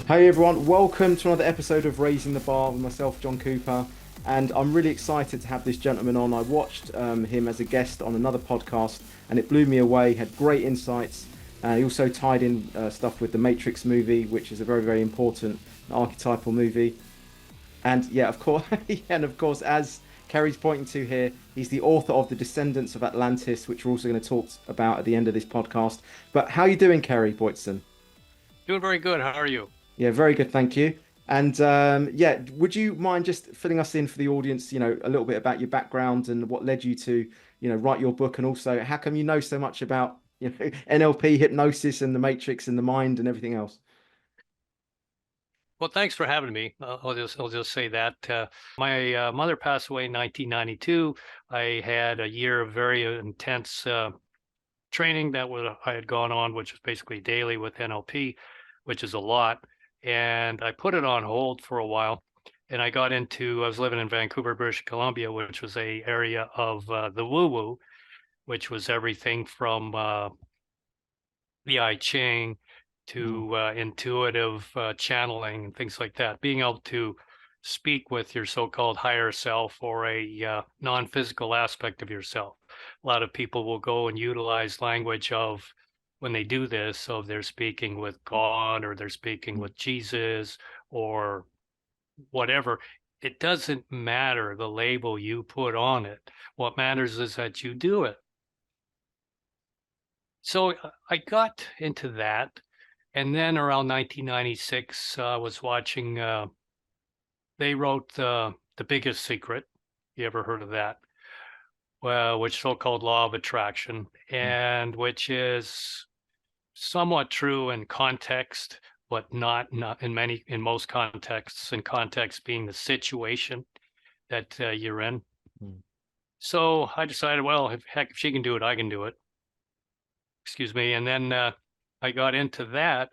Hey everyone, welcome to another episode of Raising the Bar with myself, John Cooper. And I'm really excited to have this gentleman on. I watched him as a guest on another podcast and it blew me away. He had great insights. He also tied in stuff with the Matrix movie, which is a very, very important archetypal movie. And yeah, of course, and of course, as Kerry's pointing to here, he's the author of The Descendants of Atlantis, which we're also going to talk about at the end of this podcast. But how are you doing, Kerry Boytzun? Doing very good. How are you? Yeah, very good, thank you. And yeah, would you mind just filling us in for the audience, a little bit about your background and what led you to, write your book, and also how come you know so much about, NLP, hypnosis, and the matrix and the mind and everything else? Well, thanks for having me. I'll just say that my mother passed away in 1992. I had a year of very intense training I had gone on, which was basically daily with NLP, which is a lot. And I put it on hold for a while. And I was living in Vancouver, British Columbia, which was a area of the woo-woo, which was everything from the I Ching Mm, to intuitive channeling and things like that. Being able to speak with your so-called higher self or a non-physical aspect of yourself. A lot of people will go and utilize language of when they do this, so they're speaking with God or they're speaking mm, with Jesus or whatever. It doesn't matter the label you put on it. What matters is that you do it. So I got into that. And then around 1996, I was watching, they wrote The Biggest Secret. You ever heard of that? Well, which so-called law of attraction, mm, and which is somewhat true in context, but not in most contexts, and context being the situation that you're in. mm, So I decided, well, if she can do it, I can do it. Excuse me. And then I got into that,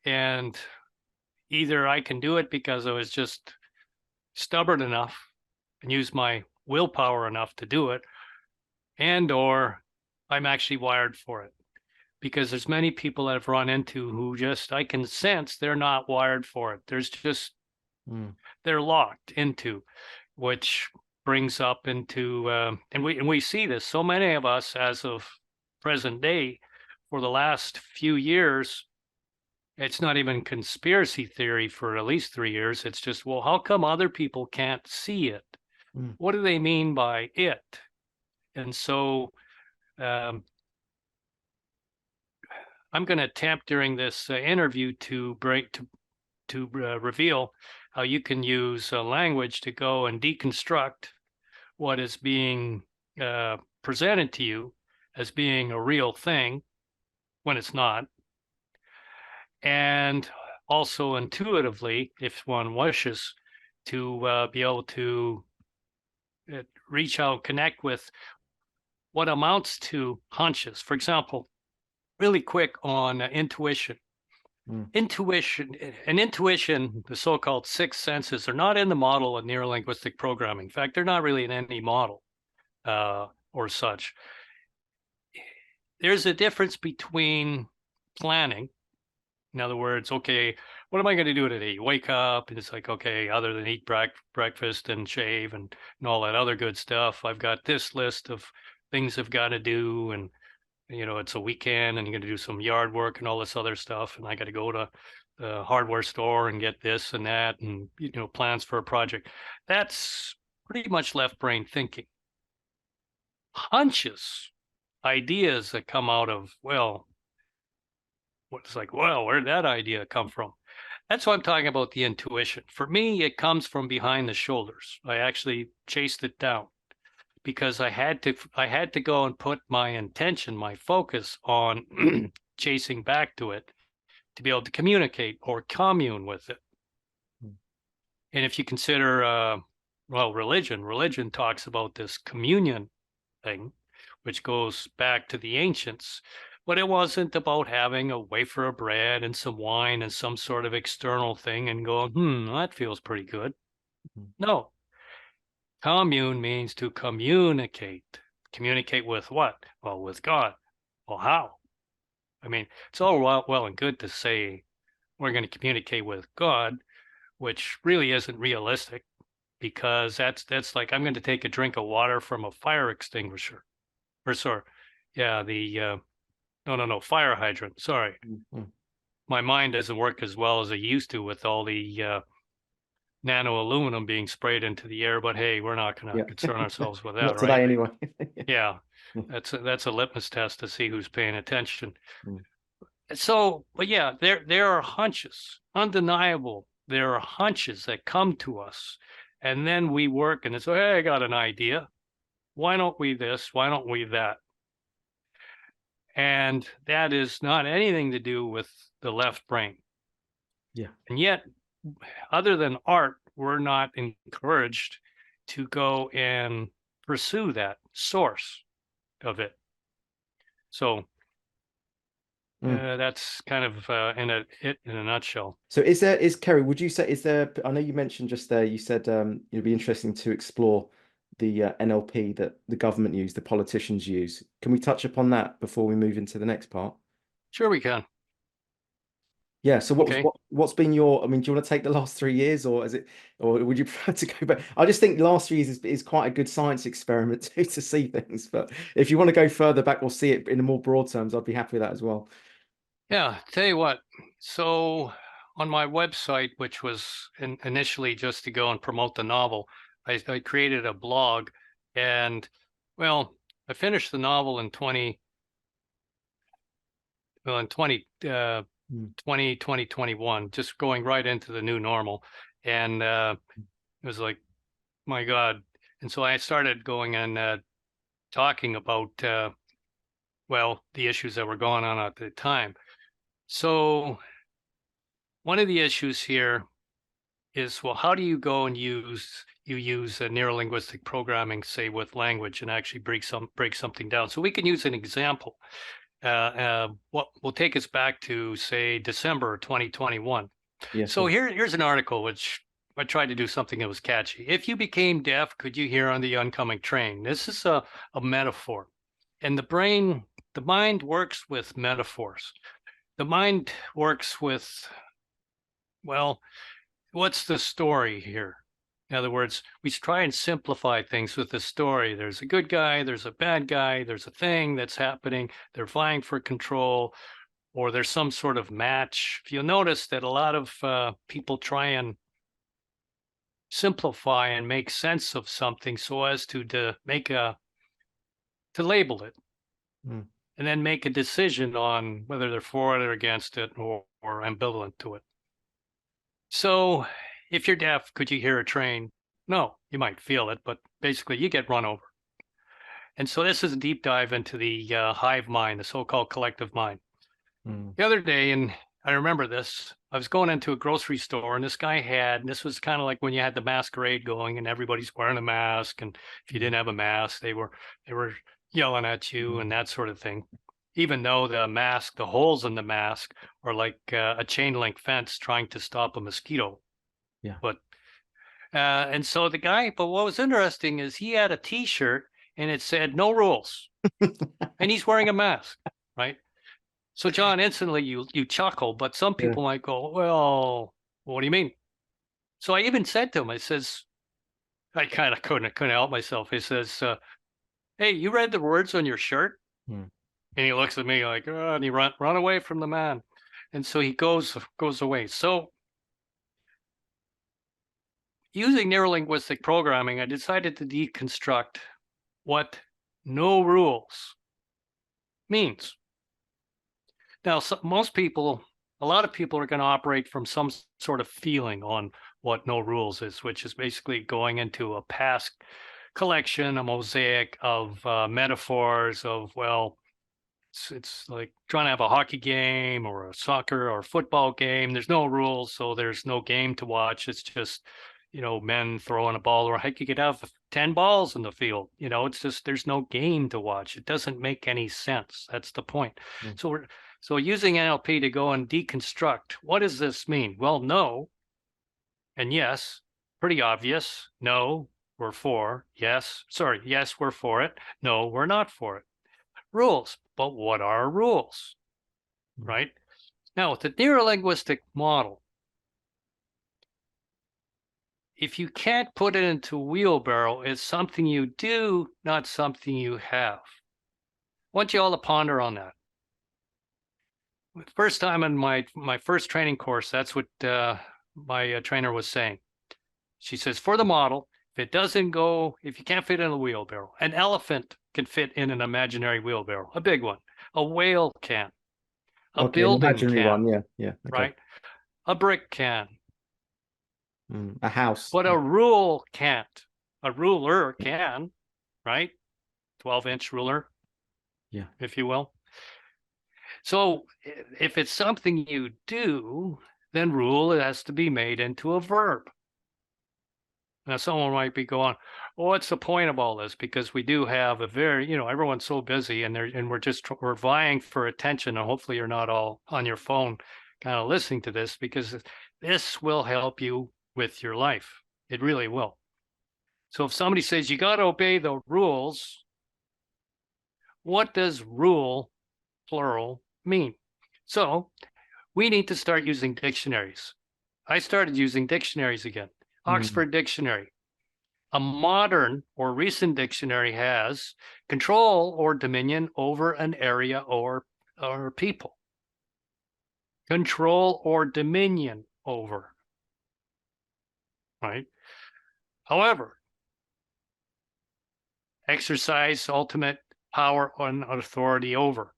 and either I can do it because I was just stubborn enough and use my willpower enough to do it, and or I'm actually wired for it, because there's many people that I've run into who just, I can sense they're not wired for it. There's just, mm, they're locked into, which brings up into and we see this, so many of us as of present day, for the last few years. It's not even conspiracy theory for at least 3 years. It's just, well, how come other people can't see it? mm, What do they mean by it? And so um, I'm going to attempt during this interview to reveal how you can use language to go and deconstruct what is being presented to you as being a real thing when it's not, and also intuitively, if one wishes, to be able to reach out, connect with what amounts to hunches. For example, really quick on intuition. mm, Intuition, the so-called sixth senses, are not in the model of neurolinguistic programming. In fact, they're not really in any model or such. There's a difference between planning. In other words, okay, what am I going to do today? You wake up and it's like, okay, other than eat breakfast and shave and all that other good stuff, I've got this list of things I've got to do. And, it's a weekend and you're going to do some yard work and all this other stuff. And I got to go to the hardware store and get this and that and, plans for a project. That's pretty much left brain thinking. Hunches, ideas that come out of, well, what's like, well, where did that idea come from? That's why I'm talking about the intuition. For me, it comes from behind the shoulders. I actually chased it down because I had to go and put my intention, my focus on chasing back to it to be able to communicate or commune with it. mm, And if you consider well, religion talks about this communion thing, which goes back to the ancients. But it wasn't about having a wafer of bread and some wine and some sort of external thing and going, that feels pretty good. mm, No, commune means to communicate. Communicate with what? Well, with God. Well, how? I mean, it's all well and good to say, we're going to communicate with God, which really isn't realistic, because that's like I'm going to take a drink of water from a fire extinguisher, or sorry, yeah, the no, fire hydrant. Sorry, Mm. my mind doesn't work as well as it used to with all the nano aluminum being sprayed into the air. But hey, we're not going to Yeah. concern ourselves with that, Not right? today anyway. Yeah, Mm. that's a litmus test to see who's paying attention. Mm. So, but yeah, there are hunches, undeniable. There are hunches that come to us, and then we work and it's, hey, I got an idea. Why don't we this? Why don't we that? And that is not anything to do with the left brain. Yeah. And yet, other than art, we're not encouraged to go and pursue that source of it. So Mm. that's kind of it in a nutshell. So is Kerry, would you say, is there, I know you mentioned just there, you said it'd be interesting to explore the NLP that the government use, the politicians use. Can we touch upon that before we move into the next part? Sure, we can. Yeah, so Okay. what's been your, I mean, do you want to take the last 3 years, or is it, or would you prefer to go back? I just think the last 3 years is quite a good science experiment to see things. But if you want to go further back or see it in a more broad terms, I'd be happy with that as well. Yeah, tell you what. So on my website, which was initially just to go and promote the novel, I created a blog, and well, I finished the novel in 2021, just going right into the new normal. And it was like, my God. And so I started going and talking about, well, the issues that were going on at the time. So one of the issues here is, well, how do you go and use a neurolinguistic programming, say with language, and actually break something down? So we can use an example. What will take us back to, say, December 2021. Yeah, So sure. here's an article which I tried to do something that was catchy. If you became deaf, could you hear on the oncoming train? This is a metaphor. And the mind works with metaphors. The mind works with, well, what's the story here? In other words, we try and simplify things with the story. There's a good guy, there's a bad guy, there's a thing that's happening, they're vying for control, or there's some sort of match. If you'll notice that a lot of people try and simplify and make sense of something so as to label it, Mm. and then make a decision on whether they're for it or against it, or ambivalent to it. So if you're deaf, could you hear a train? No, you might feel it, but basically you get run over. And so this is a deep dive into the hive mind, the so-called collective mind. Mm. The other day, and I remember this, I was going into a grocery store, and this guy had, and this was kind of like when you had the masquerade going and everybody's wearing a mask, and if you didn't have a mask, they were yelling at you and that sort of thing. Even though the holes in the mask are like a chain link fence trying to stop a mosquito. Yeah. But and so the guy, but what was interesting is he had a T-shirt and it said "No rules," and he's wearing a mask, right? So John, instantly you chuckle, but some Yeah. people might go, "Well, what do you mean?" So I even said to him, I says, I kind of couldn't help myself. He says, "Hey, you read the words on your shirt?" Mm. And he looks at me like, oh, and he run away from the man, and so he goes away. So using neurolinguistic programming, I decided to deconstruct what no rules means. Now, a lot of people are going to operate from some sort of feeling on what no rules is, which is basically going into a past collection, a mosaic of metaphors of, well, it's like trying to have a hockey game or a soccer or football game. There's no rules, so there's no game to watch. It's just, men throwing a ball, or heck, you could have 10 balls in the field. It's just there's no game to watch. It doesn't make any sense. That's the point. Mm. So using NLP to go and deconstruct, what does this mean? Well, no and yes, pretty obvious. No, we're for. Yes, we're for it. No, we're not for it. Rules. But what are rules? Mm. Right? Now, with the neurolinguistic model, if you can't put it into wheelbarrow, it's something you do, not something you have. I want you all to ponder on that. First time in my first training course, that's what my trainer was saying. She says, for the model, if you can't fit in a wheelbarrow, an elephant can fit in an imaginary wheelbarrow, a big one. A whale can. A Okay, an building imaginary can, one. Yeah, yeah. Okay. right? A brick can. A house. But a rule can't. A ruler can, right? 12-inch ruler, Yeah. if you will. So if it's something you do, then rule it has to be made into a verb. Now, someone might be going, "Oh, what's the point of all this?" Because we do have a very, everyone's so busy, and we're vying for attention, and hopefully you're not all on your phone, kind of listening to this, because this will help you with your life. It really will. So if somebody says you got to obey the rules, what does rule, plural, mean? So we need to start using dictionaries. I started using dictionaries again. Oxford Dictionary. A modern or recent dictionary has control or dominion over an area or people. Control or dominion over, right? However, exercise ultimate power and authority over.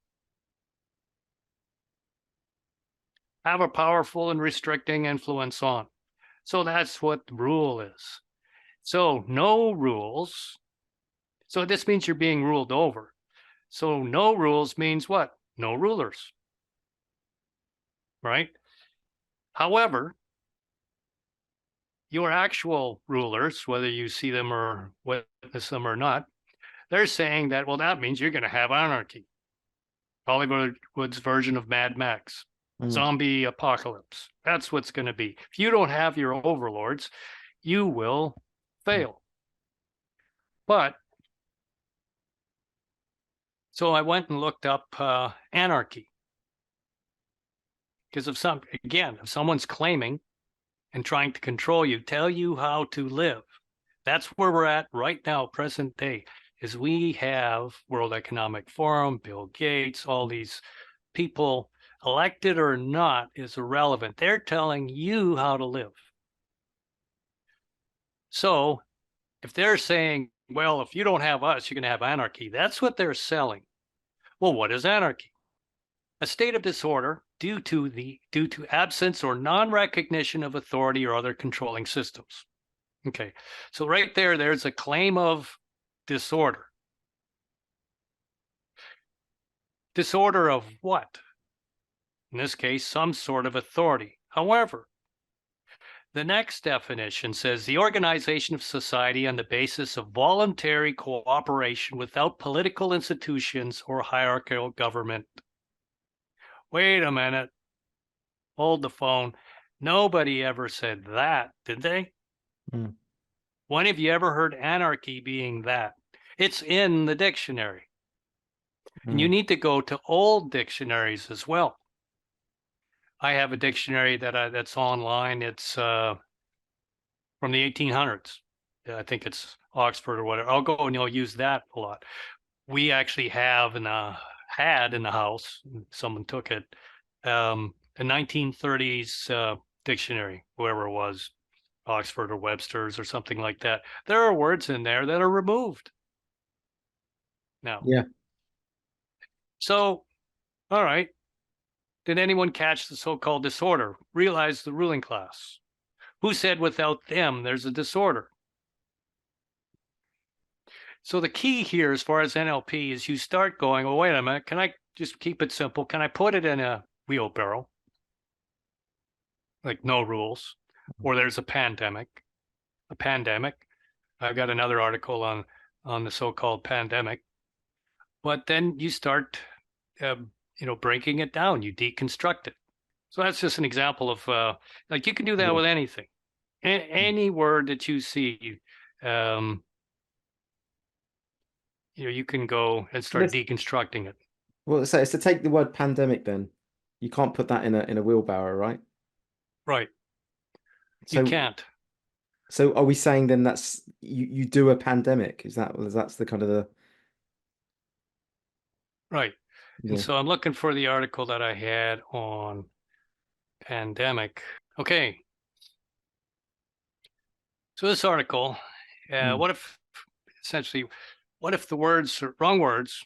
Have a powerful and restricting influence on. So that's what rule is. So no rules. So this means you're being ruled over. So no rules means what? No rulers, right? However, your actual rulers, whether you see them or witness them or not, they're saying that, well, that means you're going to have anarchy. Hollywood's version of Mad Max, zombie apocalypse. That's what's going to be. If you don't have your overlords, you will fail. But so I went and looked up anarchy. Because if someone's claiming and trying to control you, tell you how to live, that's where we're at right now, present day, is we have World Economic Forum, Bill Gates, all these people, elected or not, is irrelevant. They're telling you how to live. So if they're saying, well, if you don't have us, you're going to have anarchy, that's what they're selling. Well, what is anarchy? A state of disorder due to absence or non-recognition of authority or other controlling systems. Okay, so right there's a claim of disorder. Disorder of what? In this case, some sort of authority. However, the next definition says the organization of society on the basis of voluntary cooperation without political institutions or hierarchical government. Wait a minute. Hold the phone. Nobody ever said that, did they? When have you ever heard anarchy being that? It's in the dictionary. And you need to go to old dictionaries as well. I have a dictionary that's online. It's from the 1800s. I think it's Oxford or whatever. I'll go and use that a lot. We actually have had in the house, someone took it, the 1930s dictionary, whoever it was, Oxford or Webster's or something like that. There are words in there that are removed now. Yeah. So, all right. Did anyone catch the so-called disorder? Realize the ruling class. Who said without them there's a disorder? So the key here, as far as NLP, is you start going, well, wait a minute, can I just keep it simple? Can I put it in a wheelbarrow? Like no rules. Or there's a pandemic. I've got another article on the so-called pandemic. But then you start, breaking it down. You deconstruct it. So that's just an example of you can do that with anything. Any word that you see, you can go and start deconstructing it. Well, so to take the word pandemic then. You can't put that in a wheelbarrow, right? Right. You So can't. so are we saying then that's you do a pandemic? That's the kind of the Right. And yeah. so I'm looking for the article that I had on pandemic. Okay. So this article, Mm, what if essentially, what if the wrong words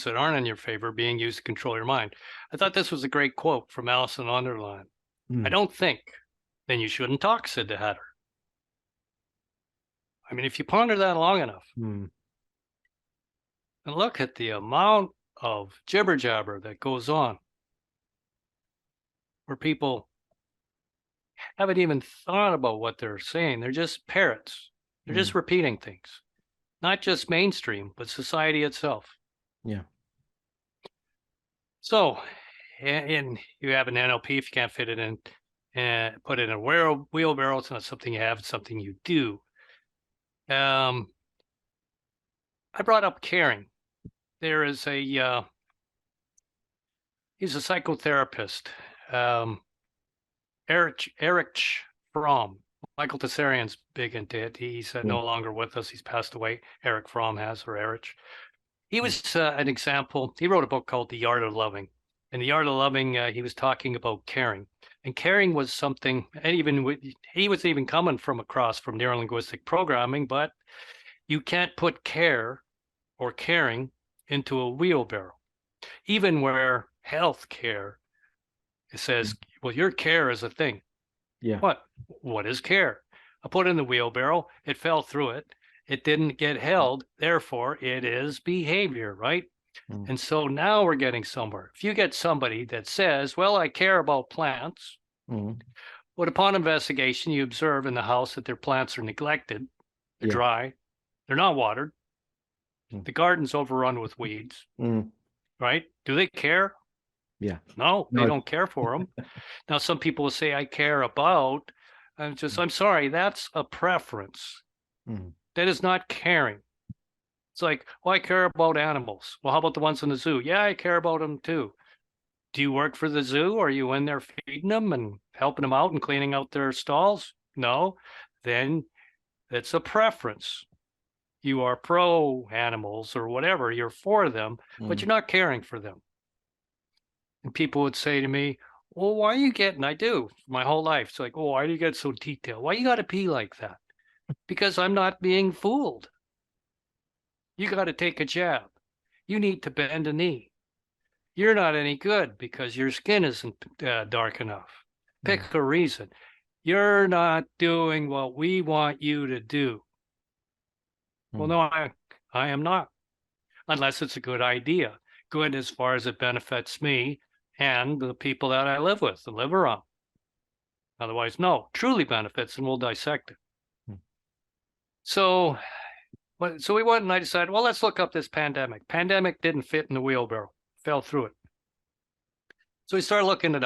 that aren't in your favor, being used to control your mind? I thought this was a great quote from Alice in Wonderland. I mm, don't think, then you shouldn't talk, said the Hatter. I mean, if you ponder that long enough mm, and look at the amount of jibber jabber that goes on, where people haven't even thought about what they're saying, they're just parrots, they're mm, just repeating things, not just mainstream, but society itself. yeah. So, and you have an NLP, if you can't fit it in and put it in a wheelbarrow, it's not something you have, it's something you do. I brought up caring. There is he's a psychotherapist, um, Eric Fromm. Michael Tsarion's big into it. He's Mm, no longer with us. He's passed away. Eric Fromm has, or Erich. He was an example. He wrote a book called The Art of Loving. In The Art of Loving, he was talking about caring. And caring was something, and he was even coming from across from neurolinguistic programming, but you can't put care or caring into a wheelbarrow. Even where health care, it mm, says, well, your care is a thing. yeah. What? What is care? I put it in the wheelbarrow. It fell through it. It didn't get held. Therefore, it is behavior, right? Mm, And so now we're getting somewhere. If you get somebody that says, well, I care about plants, mm, but upon investigation, you observe in the house that their plants are neglected, they're yeah. dry, they're not watered, Mm, the garden's overrun with weeds, mm, right? Do they care? yeah. No, they No. don't care for them. Now, some people will say, I care about. I'm sorry, that's a preference. Mm, That is not caring. It's like, well, I care about animals. Well, how about the ones in the zoo? Yeah, I care about them too. Do you work for the zoo? Are you in there feeding them and helping them out and cleaning out their stalls? No. Then it's a preference. You are pro animals or whatever. You're for them, but mm, you're not caring for them. And people would say to me, well, why are you getting, I do my whole life. It's like, oh, why do you get so detailed? Why you got to be like that? Because I'm not being fooled. You got to take a jab. You need to bend a knee. You're not any good because your skin isn't dark enough. mm, Pick a reason. You're not doing what we want you to do. Well, mm, no, I am not, unless it's a good idea. Good as far as it benefits me and the people that I live with and live around. Otherwise, no, truly benefits, and we'll dissect it. mm, So, so we went and I decided, well, let's look up this pandemic. Pandemic didn't fit in the wheelbarrow, fell through it. So we started looking it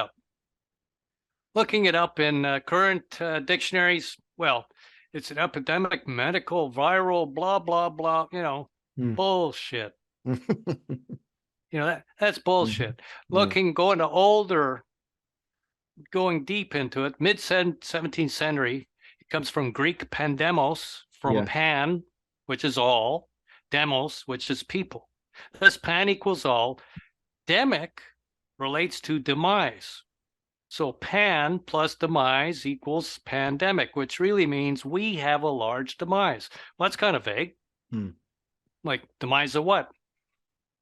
up in current dictionaries. Well, it's an epidemic, medical, viral, blah, blah, blah, mm. bullshit. That's bullshit. Mhm. Yeah. Going to older, going deep into it, mid 17th century, it comes from Greek pandemos, from Yeah. pan, which is all, demos, which is people. Thus, pan equals all. Demic relates to demise. So pan plus demise equals pandemic, which really means we have a large demise. Well, that's kind of vague. Mm, Like demise of what?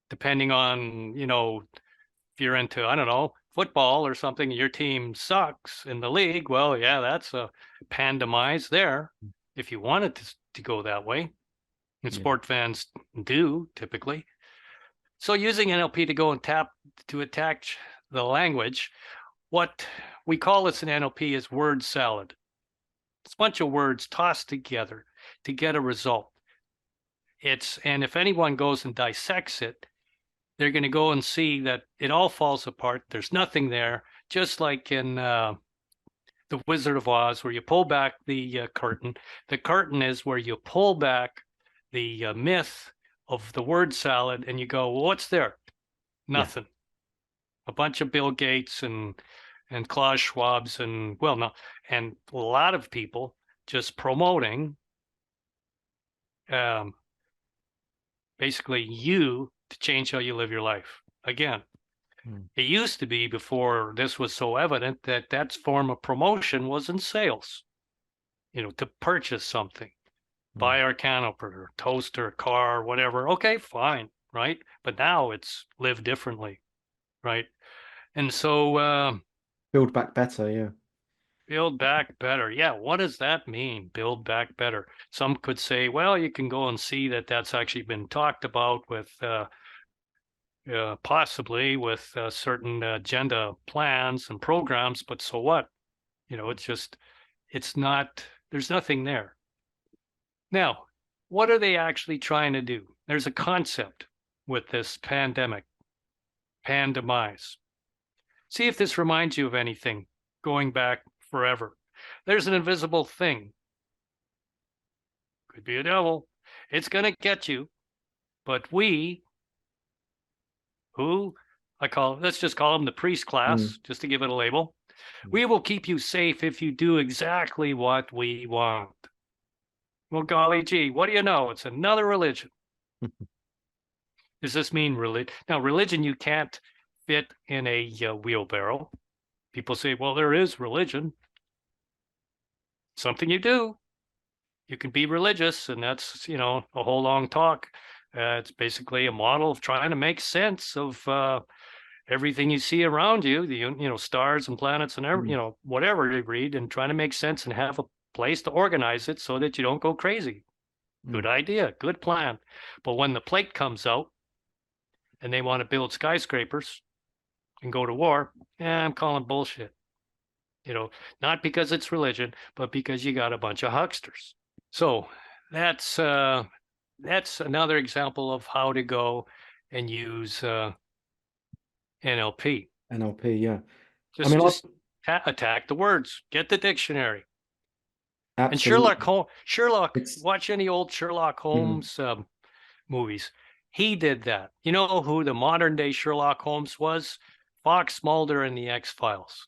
Depending on, if you're into, I don't know, football or something, your team sucks in the league. Well, yeah, that's a pan demise there. If you wanted to go that way, and yeah. sport fans do typically. So using NLP to go and to attack the language, what we call this in NLP is word salad. It's a bunch of words tossed together to get a result. And if anyone goes and dissects it, they're going to go and see that it all falls apart. There's nothing there, just like in The Wizard of Oz, where you pull back the curtain. The curtain is where you pull back the myth of the word salad and you go, well, what's there? Yeah. Nothing. a bunch of Bill Gates and Klaus Schwab's and well, no, and a lot of people just promoting basically you to change how you live your life. Again, it used to be before this was so evident that that form of promotion was in sales, to purchase something, buy our canister, toaster, car, whatever. Okay, fine, right? But now it's live differently, right? And so Build back better, yeah. build back better. Yeah, what does that mean? Build back better. Some could say, well, you can go and see that that's actually been talked about with possibly with certain agenda plans and programs, but so what? It's not, there's nothing there. Now, what are they actually trying to do? There's a concept with this pandemic, pandemise. See if this reminds you of anything going back forever. There's an invisible thing. Could be a devil. It's going to get you. But we, who let's just call them the priest class, just to give it a label. We will keep you safe if you do exactly what we want. Well, golly gee, what do you know? It's another religion. Does this mean religion? Now, religion you can't fit in a wheelbarrow. People say, well, there is religion. Something you do. You can be religious, and that's, a whole long talk. It's basically a model of trying to make sense of everything you see around you, the stars and planets and whatever you read, and trying to make sense and have a place to organize it so that you don't go crazy. Good idea, good plan. But when the plate comes out and they want to build skyscrapers and go to war, I'm calling bullshit. Not because it's religion, but because you got a bunch of hucksters. So that's another example of how to go and use NLP. NLP, yeah. Just attack the words. Get the dictionary. Absolutely. And Sherlock, watch any old Sherlock Holmes movies. He did that. You know who the modern day Sherlock Holmes was? Fox Mulder in the X-Files.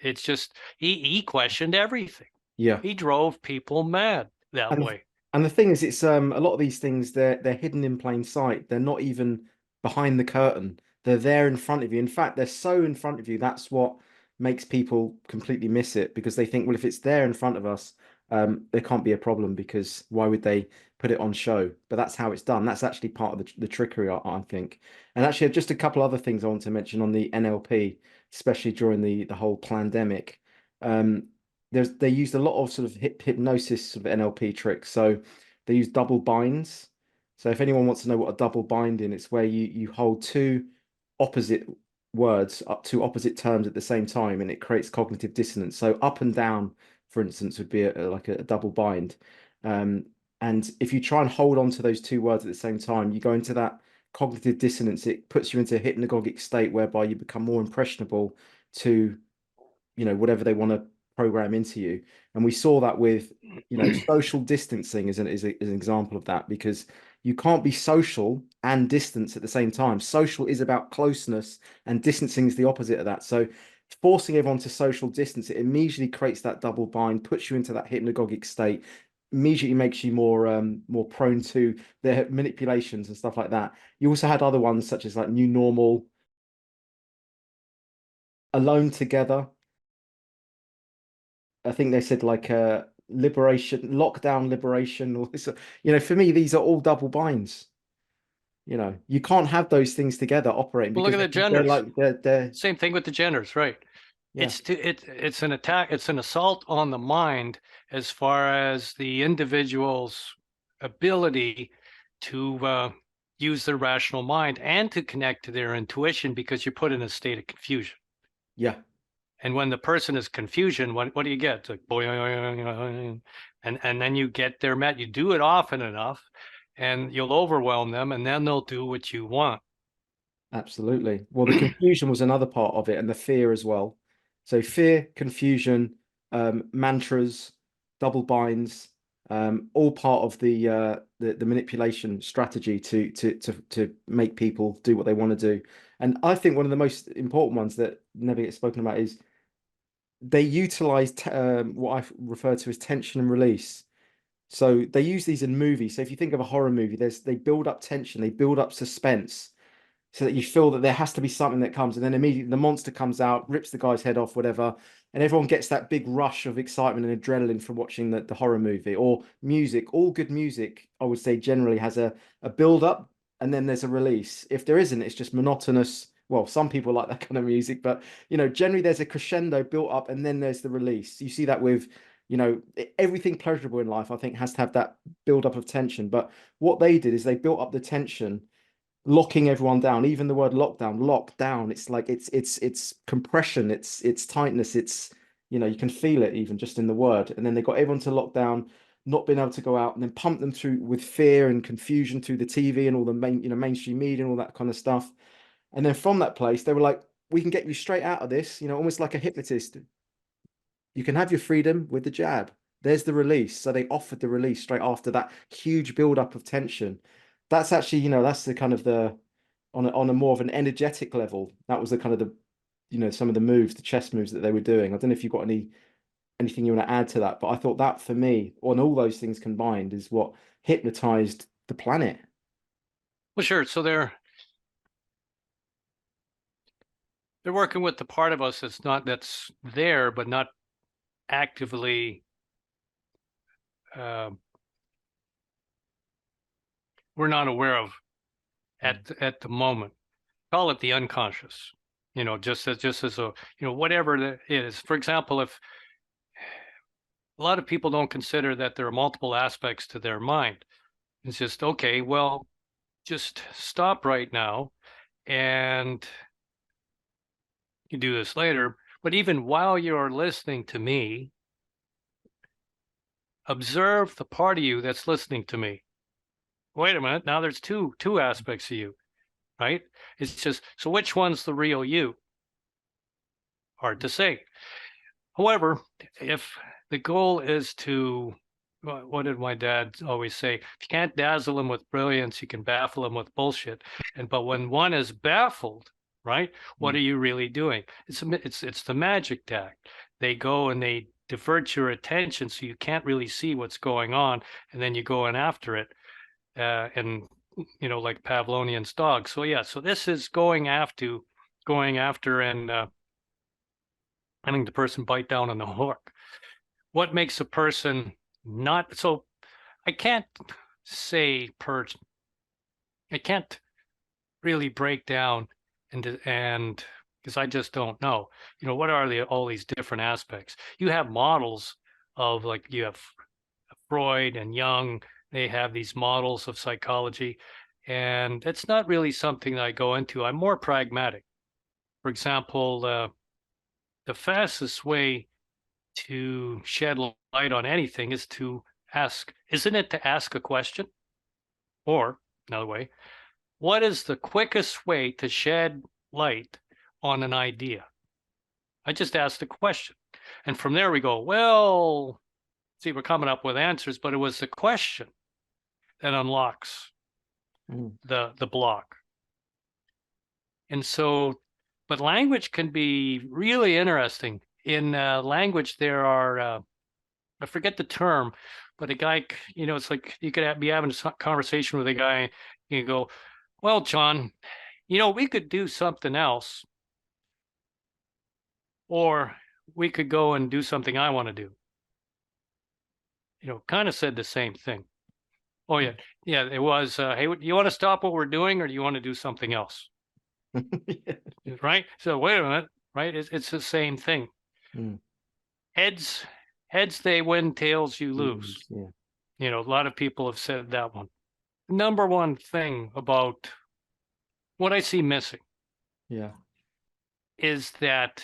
It's just, he questioned everything. Yeah. He drove people mad that way. And the thing is, it's a lot of these things, they're hidden in plain sight. They're not even behind the curtain. They're there in front of you. In fact, they're so in front of you. That's what makes people completely miss it, because they think, well, if it's there in front of us, there can't be a problem, because why would they put it on show? But that's how it's done. That's actually part of the trickery, I think. And actually, just a couple other things I want to mention on the NLP, especially during the whole pandemic. They used a lot of sort of hypnosis sort of NLP tricks. So they use double binds. So if anyone wants to know what a double binding, it's where you hold two opposite words up to opposite terms at the same time, and it creates cognitive dissonance. So up and down, for instance, would be like a double bind. And if you try and hold on to those two words at the same time, you go into that cognitive dissonance. It puts you into a hypnagogic state whereby you become more impressionable to, whatever they want to program into you. And we saw that with, social distancing is an example of that, because you can't be social and distance at the same time. Social is about closeness, and distancing is the opposite of that. So forcing everyone to social distance, it immediately creates that double bind, puts you into that hypnagogic state, immediately makes you more prone to their manipulations and stuff like that. You also had other ones such as like new normal, alone together. I think they said like liberation, lockdown, liberation, all this. For me, these are all double binds. You can't have those things together operating. Well, look at the genders. They're same thing with the genders, right? Yeah. It's an attack. It's an assault on the mind as far as the individual's ability to use their rational mind and to connect to their intuition, because you're put in a state of confusion. Yeah. And when the person is confusion, what do you get? It's like boing, and then you get their met. You do it often enough, and you'll overwhelm them, and then they'll do what you want. Absolutely. Well, the confusion was another part of it, and the fear as well. So fear, confusion, mantras, double binds. all part of the manipulation strategy to make people do what they want to do. And I think one of the most important ones that never gets spoken about is they utilize what I refer to as tension and release. So they use these in movies. So if you think of a horror movie, they build up tension, they build up suspense, so that you feel that there has to be something that comes, and then immediately the monster comes out, rips the guy's head off, whatever, and everyone gets that big rush of excitement and adrenaline from watching the horror movie. Or music, all good music, I would say generally has a build up and then there's a release. If there isn't, it's just monotonous. Well, some people like that kind of music, but generally there's a crescendo built up and then there's the release. You see that with everything pleasurable in life, I think, has to have that build up of tension. But what they did is they built up the tension, locking everyone down. Even the word lockdown, lockdown, it's like it's compression, it's tightness, it's you can feel it even just in the word. And then they got everyone to lock down, not being able to go out, and then pump them through with fear and confusion through the TV and all the mainstream media and all that kind of stuff. And then from that place they were like, we can get you straight out of this, almost like a hypnotist. You can have your freedom with the jab. There's the release. So they offered the release straight after that huge build-up of tension. That's actually, that's the kind of the on a more of an energetic level. That was the kind of some of the moves, the chess moves that they were doing. I don't know if you've got anything you want to add to that, but I thought that for me, on all those things combined, is what hypnotized the planet. Well, sure. So they're working with the part of us that's there, but not actively. We're not aware of at the moment. Call it the unconscious. Just as a whatever that is. For example, if a lot of people don't consider that there are multiple aspects to their mind, it's just okay. Well, just stop right now, and you do this later. But even while you're listening to me, observe the part of you that's listening to me. Wait a minute. Now there's two aspects of you, right? It's just, so which one's the real you? Hard to say. However, if the goal is to, what did my dad always say? If you can't dazzle them with brilliance, you can baffle them with bullshit. But when one is baffled, right, what are you really doing? It's the magic act. They go and they divert your attention so you can't really see what's going on, and then you go in after it, and like Pavlovian's dog. So yeah, so this is going after and having the person bite down on the hook. What makes a person not so? I can't say I can't really break down and because I just don't know. What are all these different aspects? You have models of, like, you have Freud and Jung. They have these models of psychology, and it's not really something that I go into. I'm more pragmatic. For example, the fastest way to shed light on anything is to ask, isn't it to ask a question? Or another way, what is the quickest way to shed light on an idea? I just asked a question. And from there we go, well, see, we're coming up with answers, but it was the question that unlocks the block. And so, but language can be really interesting. In language, there are, I forget the term, but a guy, it's like you could be having a conversation with a guy, you go, well, John, we could do something else, or we could go and do something I want to do. Kind of said the same thing. Oh, yeah. Yeah, it was, hey, do you want to stop what we're doing, or do you want to do something else? Yeah. Right? So wait a minute, right? It's the same thing. Heads, they win, tails, you lose. Yeah. A lot of people have said that one. Number one thing about what I see missing is that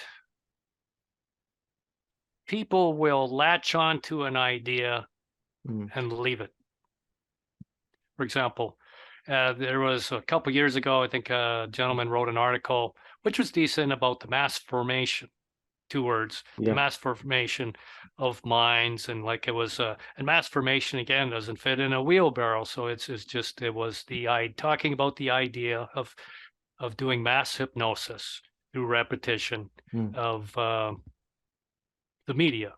people will latch onto an idea and leave it. For example, there was a couple years ago, I think a gentleman wrote an article, which was decent, about the mass formation. 2 words, the Yeah. mass formation of minds. And like it was, and mass formation again doesn't fit in a wheelbarrow. So it was talking about the idea of doing mass hypnosis through repetition Mm. of the media.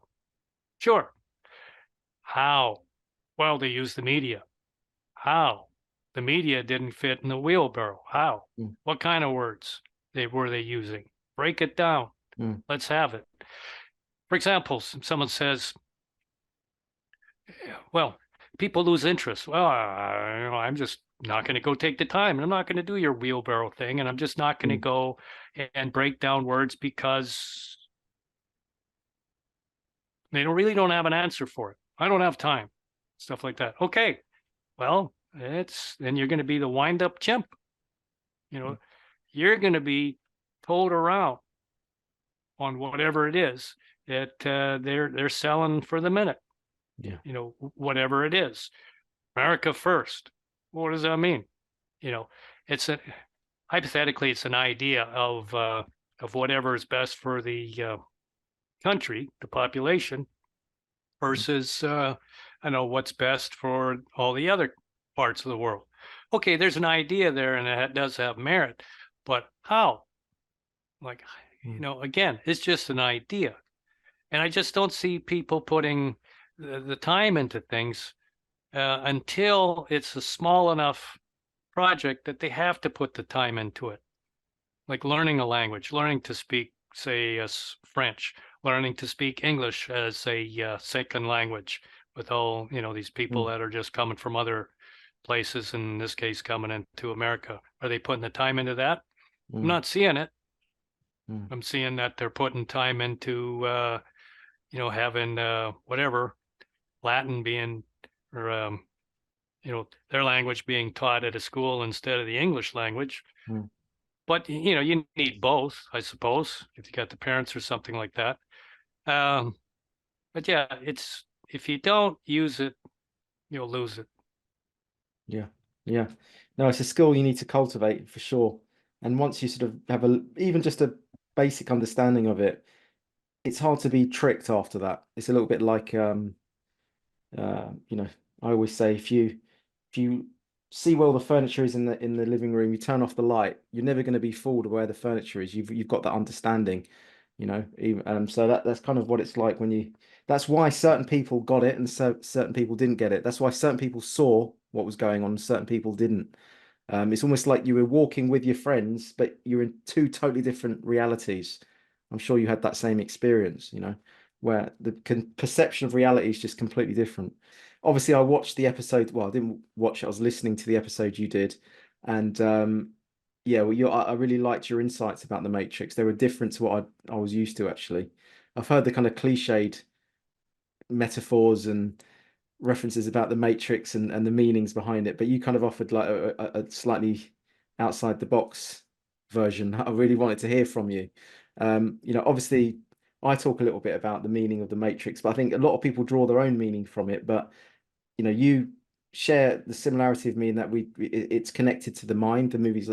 Sure. How? Well, they use the media. How? The media didn't fit in the wheelbarrow. How? Mm. What kind of words were they using? Break it down. Mm. Let's have it. For example, someone says, well, people lose interest. Well, I'm just not going to go take the time. I'm not going to do your wheelbarrow thing. And I'm just not going to Mm. go and break down words because they don't have an answer for it. I don't have time. Stuff like that. Okay. Well, then you're going to be the wind up chimp. You're going to be towed around on whatever it is that they're selling for the minute. Yeah. Whatever it is. America first. What does that mean? It's hypothetically, it's an idea of whatever is best for the country, the population, versus I know what's best for all the other parts of the world. Okay, there's an idea there, and it does have merit, but how? Like, again, it's just an idea, and I just don't see people putting the time into things until it's a small enough project that they have to put the time into it. Like learning a language, learning to speak, say, French, learning to speak English as a second language with all, these people Mm. that are just coming from other places, in this case, coming into America. Are they putting the time into that? I'm Mm. not seeing it. Mm. I'm seeing that they're putting time into, having whatever, Latin being, or, their language being taught at a school instead of the English language. Mm. But, you need both, I suppose, if you got the parents or something like that. But yeah, if you don't use it, you'll lose it. Yeah. Yeah. No, it's a skill you need to cultivate for sure. And once you sort of have even just a basic understanding of it, it's hard to be tricked after that. It's a little bit like I always say if you see where all the furniture is in the living room, you turn off the light, you're never going to be fooled where the furniture is. You've got that understanding, so that's kind of what it's like when you that's why certain people got it and so certain people didn't get it. That's why certain people saw what was going on and certain people didn't. It's almost like you were walking with your friends, but you're in two totally different realities. I'm sure you had that same experience, where the perception of reality is just completely different. Obviously, I watched the episode. Well, I didn't watch it. I was listening to the episode you did, and yeah, well, I really liked your insights about the Matrix. They were different to what I was used to, actually. I've heard the kind of cliched metaphors and references about the Matrix and the meanings behind it, but you kind of offered like a slightly outside the box version. I really wanted to hear from you. Obviously, I talk a little bit about the meaning of the Matrix, but I think a lot of people draw their own meaning from it. But you share the similarity of me in that it's connected to the mind. The movies,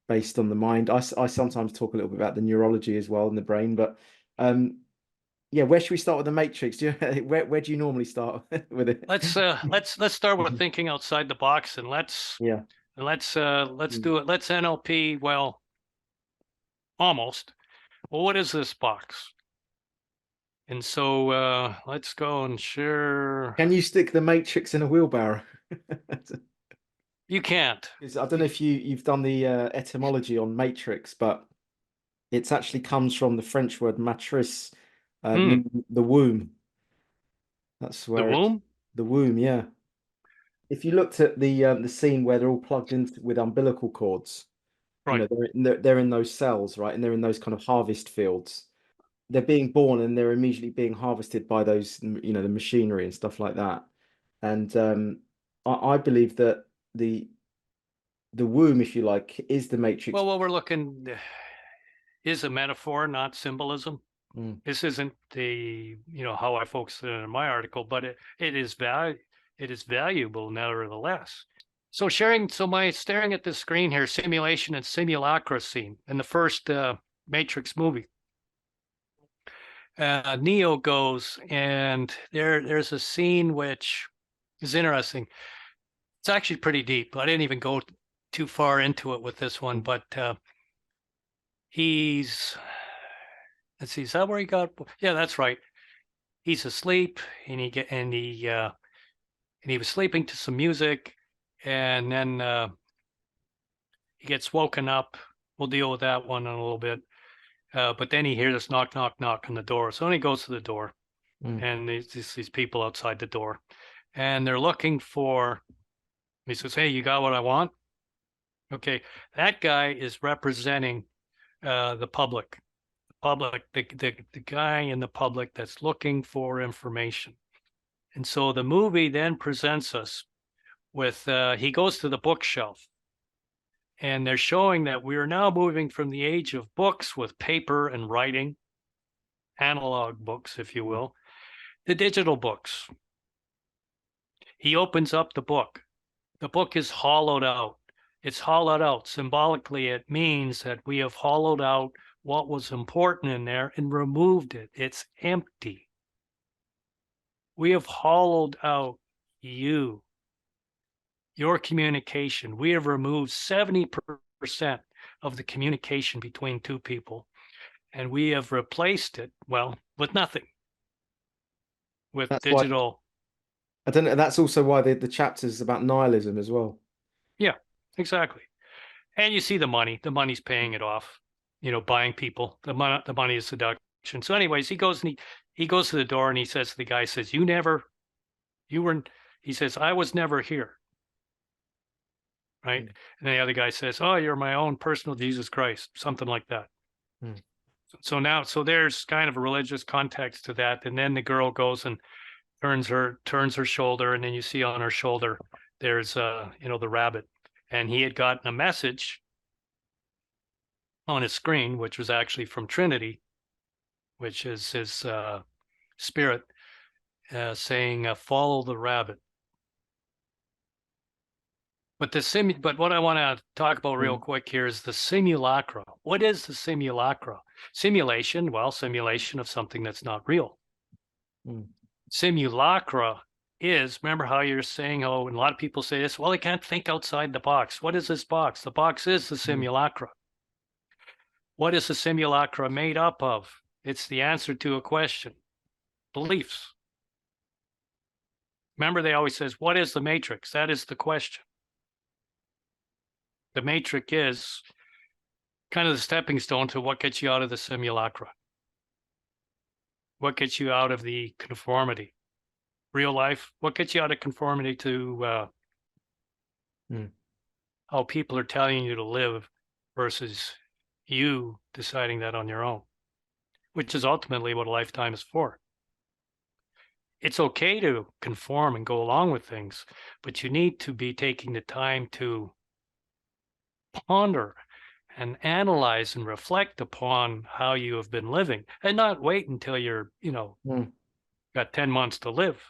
based on the mind. I sometimes talk a little bit about the neurology as well in the brain, but yeah, where should we start with the Matrix? Where do you normally start with it? Let's start with thinking outside the box, and Yeah. let's Mm. do it. Let's NLP. Well, almost. Well, what is this box? And so let's go and share. Can you stick the Matrix in a wheelbarrow? You can't. 'Cause I don't know if you've done the etymology on matrix, but it's actually comes from the French word matrice, Hmm. meaning the womb. That's The where womb? the womb, yeah. If you looked at the scene where they're all plugged in with umbilical cords, Right. they're in those cells, right? And they're in those kind of harvest fields. They're being born and they're immediately being harvested by those, the machinery and stuff like that. And I believe that the womb, if you like, is the matrix. Well, what we're looking is a metaphor, not symbolism. Mm. This isn't how I focused it in my article, but it is valuable nevertheless. So my staring at this screen here, simulation and simulacra scene in the first Matrix movie. Neo goes, and there's a scene which is interesting. It's actually pretty deep. I didn't even go too far into it with this one, but he's, let's see, is that where he got? Yeah, that's right. He's asleep, and he was sleeping to some music, and then he gets woken up. We'll deal with that one in a little bit. But then he hears this knock, knock, knock on the door. So then he goes to the door, and these people outside the door, and they're looking for. He says, "Hey, you got what I want?" Okay, that guy is representing the public. The guy in the public that's looking for information. And so the movie then presents us with he goes to the bookshelf, and they're showing that we are now moving from the age of books with paper and writing, analog books, if you will, to digital books. He opens up the book. The book is hollowed out. It's hollowed out. Symbolically, it means that we have hollowed out what was important in there and removed it. It's empty. We have hollowed out you, your communication. We have removed 70% of the communication between two people, and we have replaced it, well, with nothing, with That's why digital. I don't know. That's also why the chapter is about nihilism as well. Yeah, exactly. And you see the money. The money's paying it off. Buying people. The money is seduction. So, anyways, he goes and he goes to the door, and he says to the guy, says, "You were." He says, "I was never here." Right. And the other guy says, "Oh, you're my own personal Jesus Christ," something like that. So there's kind of a religious context to that. And then the girl goes and turns her shoulder, and then you see on her shoulder there's the rabbit, and he had gotten a message on his screen, which was actually from Trinity, which is his spirit, saying, "Follow the rabbit." But what I want to talk about real quick here is the simulacra. What is the simulacra? Simulation, well, simulation of something that's not real. Simulacra is, remember how you're saying, and a lot of people say this, well, I can't think outside the box. What is this box? The box is the simulacra. What is the simulacra made up of? It's the answer to a question. Beliefs. Remember, they always says, what is the matrix? That is the question. The matrix is kind of the stepping stone to what gets you out of the simulacra. What gets you out of the conformity? Real life. What gets you out of conformity to how people are telling you to live versus you deciding that on your own, which is ultimately what a lifetime is for. It's okay to conform and go along with things, but you need to be taking the time to ponder and analyze and reflect upon how you have been living, and not wait until you're, got 10 months to live.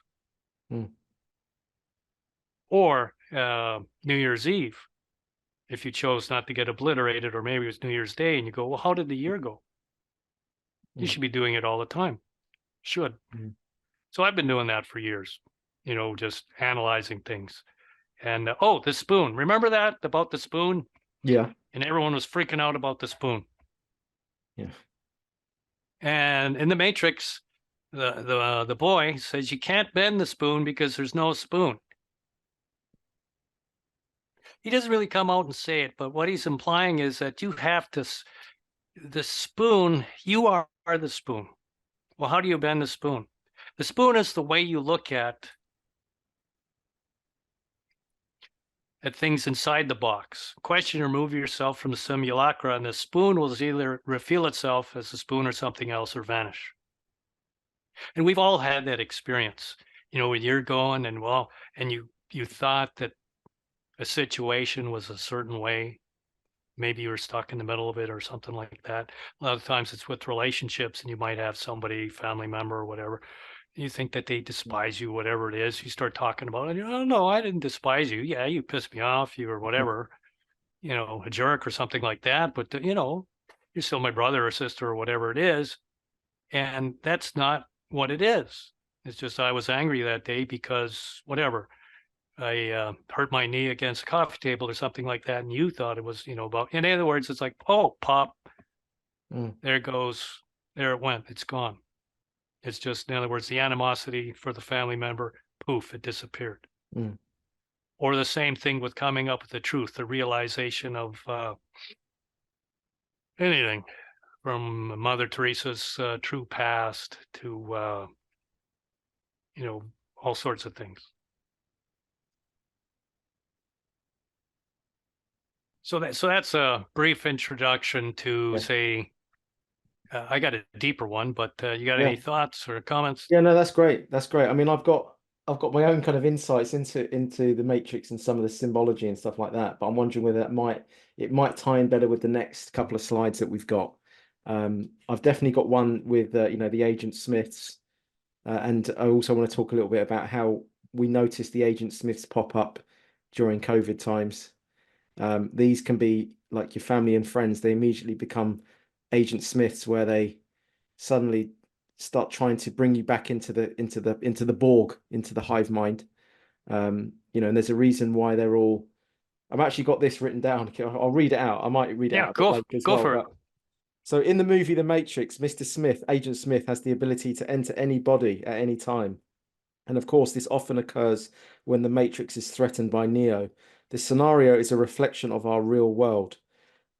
Or New Year's Eve, if you chose not to get obliterated, or maybe it was New Year's Day, and you go, well, how did the year go? You should be doing it all the time. Should. So I've been doing that for years, just analyzing things. And the spoon. Remember that about the spoon? Yeah. And everyone was freaking out about the spoon. Yeah. And in the Matrix, the boy says you can't bend the spoon because there's no spoon. He doesn't really come out and say it, but what he's implying is that you have to, the spoon, you are the spoon. Well, how do you bend the spoon? The spoon is the way you look at things inside the box. Question, remove yourself from the simulacra, and the spoon will either reveal itself as a spoon or something else, or vanish. And we've all had that experience, when you're going and you thought that a situation was a certain way. Maybe you were stuck in the middle of it or something like that. A lot of times it's with relationships, and you might have somebody, family member or whatever. You think that they despise you, whatever it is. You start talking about it. Oh, no, I didn't despise you. Yeah, you pissed me off, you or whatever, a jerk or something like that. But, you're still my brother or sister or whatever it is. And that's not what it is. It's just I was angry that day because whatever. I hurt my knee against a coffee table or something like that, and you thought it was, about. In other words, it's like, oh, pop, there it goes, there it went, it's gone. It's just, in other words, the animosity for the family member, poof, it disappeared. Or the same thing with coming up with the truth, the realization of anything from Mother Teresa's true past to, all sorts of things. So that's a brief introduction to say. I got a deeper one, but you got any thoughts or comments? Yeah, no, that's great. That's great. I mean, I've got my own kind of insights into the Matrix and some of the symbology and stuff like that. But I'm wondering whether it might tie in better with the next couple of slides that we've got. I've definitely got one with the Agent Smiths, and I also want to talk a little bit about how we notice the Agent Smiths pop up during COVID times. These can be like your family and friends. They immediately become Agent Smiths, where they suddenly start trying to bring you back into the Borg, into the hive mind. And there's a reason why they're all. I've actually got this written down. I'll read it out. I might read it out a bit later as go well. for it. So in the movie The Matrix, Mr. Smith, Agent Smith, has the ability to enter any body at any time. And of course, this often occurs when the Matrix is threatened by Neo. The scenario is a reflection of our real world.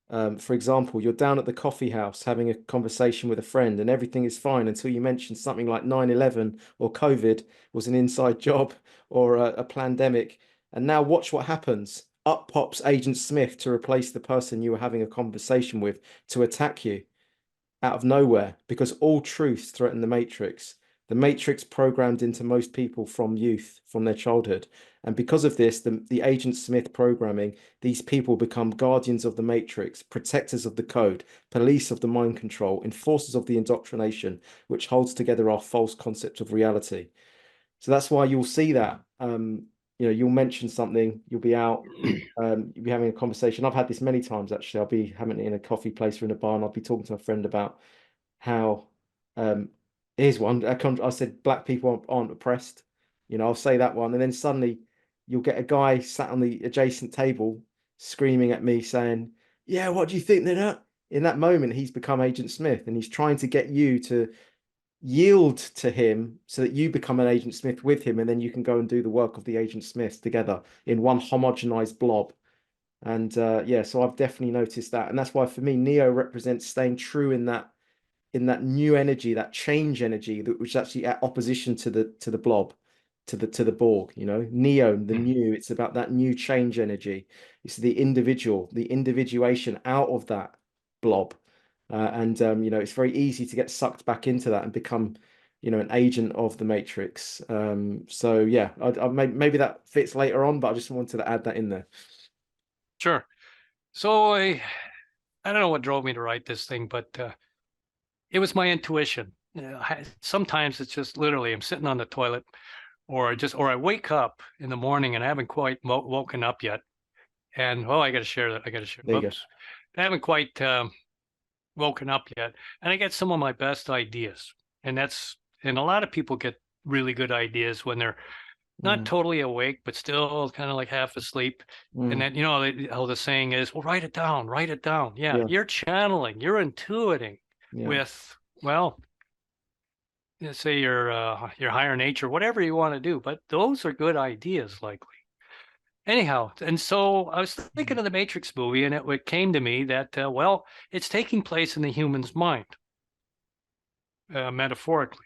For example, you're down at the coffee house having a conversation with a friend and everything is fine until you mention something like 9/11 or COVID was an inside job or a pandemic. And now watch what happens. Up pops Agent Smith to replace the person you were having a conversation with, to attack you out of nowhere, because all truths threaten the Matrix. The Matrix programmed into most people from youth, from their childhood. And because of this, the Agent Smith programming, these people become guardians of the Matrix, protectors of the code, police of the mind control, enforcers of the indoctrination, which holds together our false concept of reality. So that's why you'll see that. You'll mention something, you'll be out, you'll be having a conversation. I've had this many times actually. I'll be having it in a coffee place or in a bar, and I'll be talking to a friend about how here's one. I said black people aren't oppressed. I'll say that one, and then suddenly you'll get a guy sat on the adjacent table screaming at me saying, "Yeah, what do you think they're not?" In that moment, he's become Agent Smith, and he's trying to get you to yield to him so that you become an Agent Smith with him, and then you can go and do the work of the Agent Smiths together in one homogenized blob. And so I've definitely noticed that, and that's why for me, Neo represents staying true in that new energy, that change energy, which is actually at opposition to the blob, to the Borg. Neo, the new. It's about that new change energy. It's the individual, the individuation out of that blob. And it's very easy to get sucked back into that and become, an agent of the Matrix. So yeah, maybe that fits later on, but I just wanted to add that in there. Sure. So I don't know what drove me to write this thing, but it was my intuition. Sometimes it's just literally I'm sitting on the toilet, or I wake up in the morning and I haven't quite woken up yet, and I got to share that. I got to share. There you go. I haven't quite woken up yet, and I get some of my best ideas, and a lot of people get really good ideas when they're not totally awake, but still kind of like half asleep. And then, how the saying is, well, write it down, write it down. Yeah. You're channeling, you're intuiting with, well, say your higher nature, whatever you want to do, but those are good ideas likely. Anyhow, and so I was thinking of the Matrix movie, and it came to me that, it's taking place in the human's mind, metaphorically.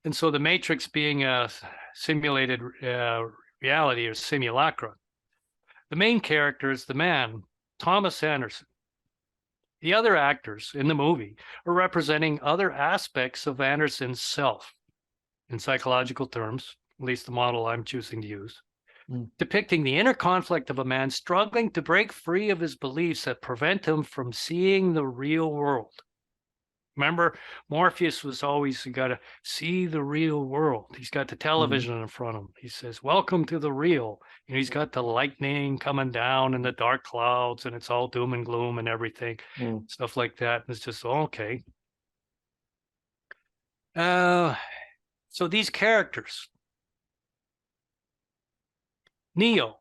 And so the Matrix being a simulated reality or simulacra, the main character is the man, Thomas Anderson. The other actors in the movie are representing other aspects of Anderson's self, in psychological terms, at least the model I'm choosing to use, depicting the inner conflict of a man struggling to break free of his beliefs that prevent him from seeing the real world. Remember, Morpheus was always got to see the real world. He's got the television in front of him. He says, "Welcome to the real." And he's got the lightning coming down and the dark clouds, and it's all doom and gloom and everything, stuff like that. And it's just, okay. So these characters, Neo.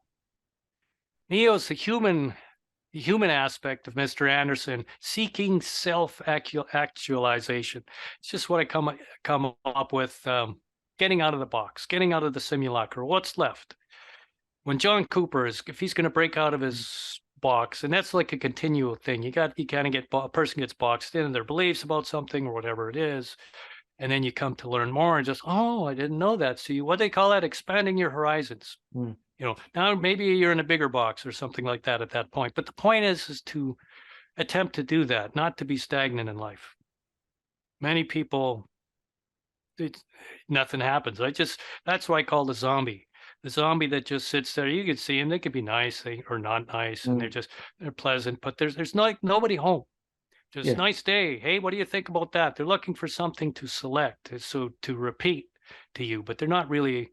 Neo's the human aspect of Mr. Anderson seeking self-actualization. It's just what I come up with, getting out of the box, getting out of the simulacra. What's left? When John Cooper if he's going to break out of his box, and that's like a continual thing. You kind of get, a person gets boxed in their beliefs about something or whatever it is, and then you come to learn more and just, oh, I didn't know that. So what they call that, expanding your horizons. Mm. Now maybe you're in a bigger box or something like that at that point. But the point is to attempt to do that, not to be stagnant in life. Many people, nothing happens. That's what I call the zombie. The zombie that just sits there. You can see them. They could be nice or not nice, and they're pleasant. But there's nobody home. Just Yeah. nice day. Hey, what do you think about that? They're looking for something to select, so to repeat to you, but they're not really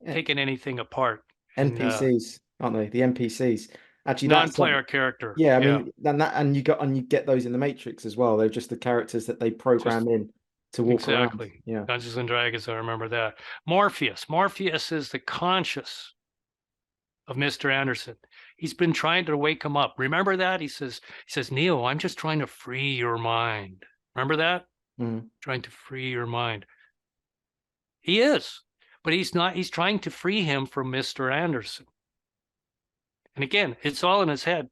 taking anything apart. And NPCs, aren't they? The NPCs. Actually, that's non-player character. yeah. I Yeah, mean, and you get those in the Matrix as well. They're just the characters that they just program in to walk around. exactly. Yeah. Dungeons and Dragons, I remember that. Morpheus. Morpheus is the conscious of Mr. Anderson. He's been trying to wake him up. Remember that? He says, Neo, I'm just trying to free your mind. Remember that? Mm. Trying to free your mind. He is, but he's not. He's trying to free him from Mr. Anderson. And again, it's all in his head.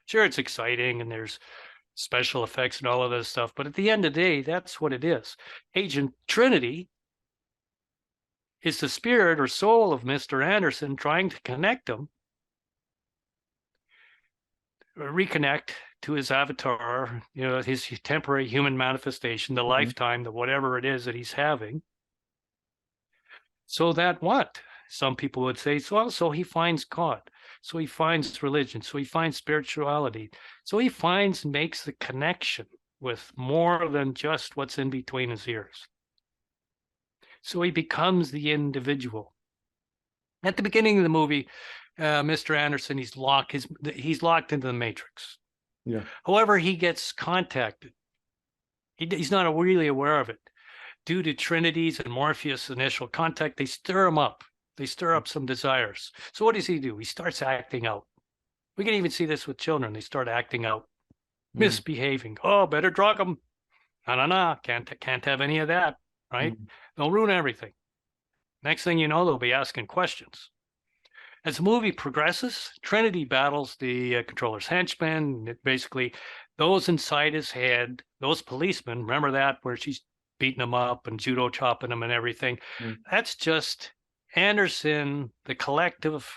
Sure, it's exciting and there's special effects and all of this stuff, but at the end of the day, that's what it is. Agent Trinity is the spirit or soul of Mr. Anderson trying to connect him, reconnect to his avatar, his temporary human manifestation, the lifetime, the whatever it is that he's having. So that what? Some people would say, so he finds God. So he finds religion. So he finds spirituality. So he makes the connection with more than just what's in between his ears. So he becomes the individual. At the beginning of the movie, Mr. Anderson, he's locked into the Matrix. Yeah. However, he gets contacted. He's not really aware of it. Due to Trinity's and Morpheus' initial contact, they stir him up. They stir up some desires. So what does he do? He starts acting out. We can even see this with children. They start acting out, misbehaving. Oh, better drug them. No. Can't have any of that, right? They'll ruin everything. Next thing you know, they'll be asking questions. As the movie progresses, Trinity battles the controller's henchmen. Basically, those inside his head, those policemen, remember that, where she's beating them up and judo chopping them and everything. That's just Anderson, the collective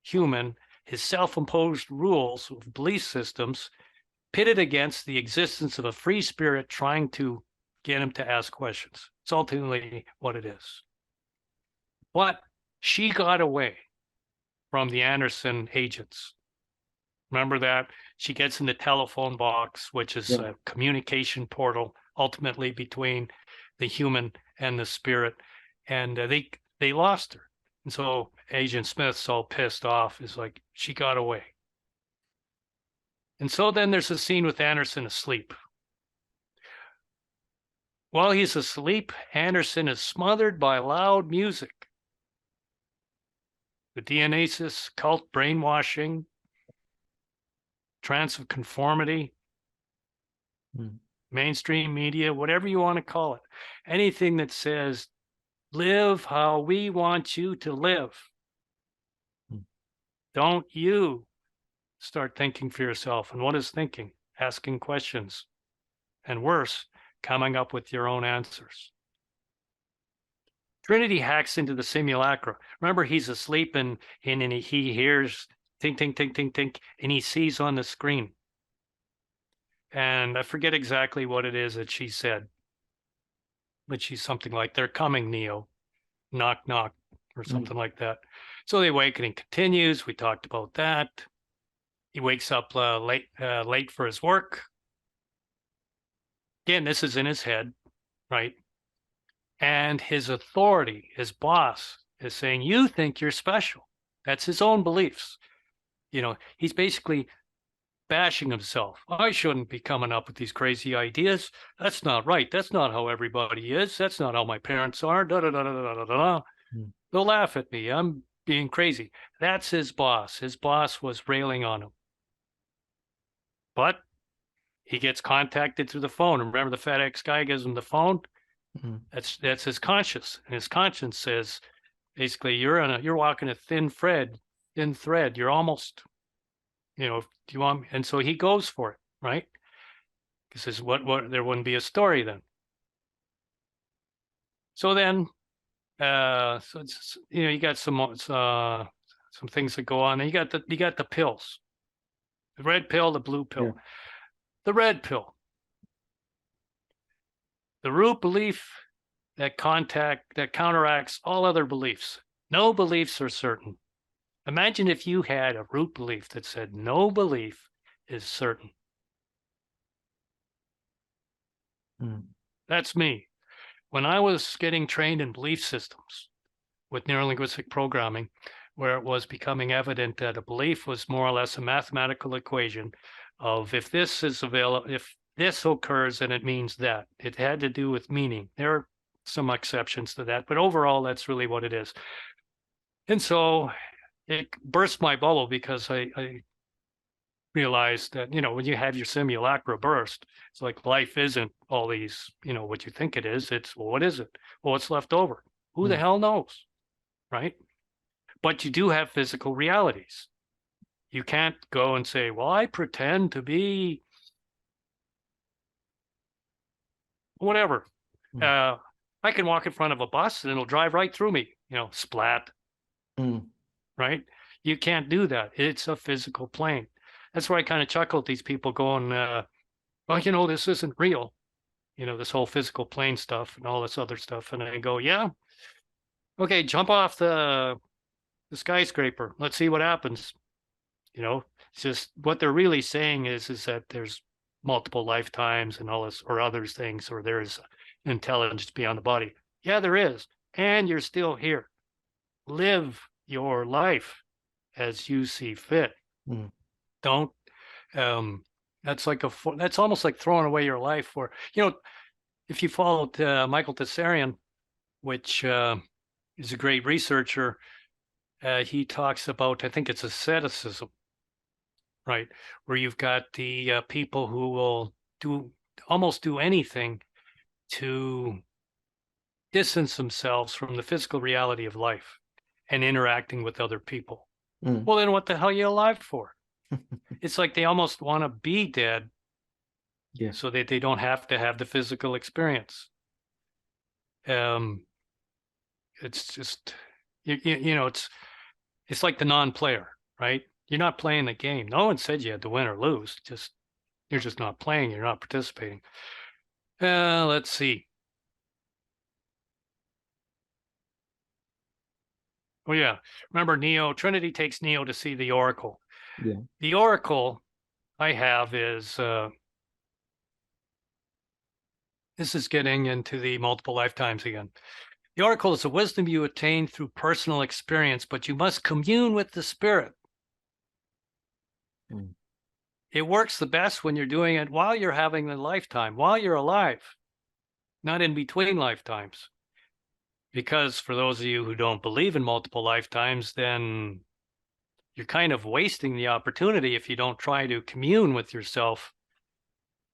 human, his self-imposed rules of belief systems, pitted against the existence of a free spirit trying to get him to ask questions. It's ultimately what it is. But she got away from the Anderson agents. Remember that? She gets in the telephone box, which is a communication portal, ultimately between the human and the spirit. And they lost her. And so Agent Smith's all pissed off. Is like, she got away. And so then there's a scene with Anderson asleep. While he's asleep, Anderson is smothered by loud music. The Dionysus cult brainwashing, trance of conformity, mainstream media, whatever you want to call it. Anything that says, live how we want you to live. Don't you start thinking for yourself. And what is thinking? Asking questions. And worse, coming up with your own answers. Trinity hacks into the simulacra. Remember, he's asleep and he hears tink, tink, tink, tink, tink, and he sees on the screen. And I forget exactly what it is that she said, but she's something like, they're coming, Neo. Knock, knock, or something like that. So the awakening continues. We talked about that. He wakes up late for his work. Again, this is in his head, right? And his authority, his boss, is saying, you think you're special. That's his own beliefs. He's basically bashing himself. I shouldn't be coming up with these crazy ideas. That's not right. That's not how everybody is. That's not how my parents are. Da, da, da, da, da, da, da. They'll laugh at me. I'm being crazy. That's his boss. His boss was railing on him. But he gets contacted through the phone. Remember, the FedEx guy gives him the phone? That's his conscience. And his conscience says, basically, you're walking a thin thread. You're almost, do you want me? And so he goes for it, right? He says, what there wouldn't be a story then. So then, so it's, you got some things that go on. And you got the pills, the red pill, the blue pill. Yeah. The red pill, the root belief that counteracts all other beliefs. No beliefs are certain. Imagine if you had a root belief that said no belief is certain. That's me. When I was getting trained in belief systems with neurolinguistic programming, where it was becoming evident that a belief was more or less a mathematical equation of if this is available, if this occurs, then it means that. It had to do with meaning. There are some exceptions to that, but overall, that's really what it is. And so it burst my bubble because I realized that, when you have your simulacra burst, it's like life isn't all these, what you think it is. It's, well, what is it? Well, what's left over? Who the hell knows, right? But you do have physical realities. You can't go and say, well, I pretend to be whatever. I can walk in front of a bus and it'll drive right through me, splat, right? You can't do that. It's a physical plane. That's why I kind of chuckle at these people going, well, this isn't real, this whole physical plane stuff and all this other stuff. And I go, yeah, okay, jump off the skyscraper. Let's see what happens. It's just what they're really saying is that there's multiple lifetimes and all this or other things, or there's intelligence beyond the body. Yeah, there is. And you're still here. Live your life as you see fit. Don't, that's almost like throwing away your life for, if you followed Michael Tsarion, which is a great researcher, he talks about, I think it's asceticism, right? Where you've got the people who will almost do anything to distance themselves from the physical reality of life and interacting with other people. Well, then what the hell are you alive for? It's like they almost want to be dead so that they don't have to have the physical experience. It's just, it's like the non-player, right? You're not playing the game. No one said you had to win or lose. You're just not playing. You're not participating. Let's see. Oh, yeah. Remember Trinity takes Neo to see the Oracle. Yeah. The Oracle I have is, this is getting into the multiple lifetimes again. The Oracle is a wisdom you attain through personal experience, but you must commune with the spirit. It works the best when you're doing it while you're having the lifetime, while you're alive, not in between lifetimes. Because for those of you who don't believe in multiple lifetimes, then you're kind of wasting the opportunity if you don't try to commune with yourself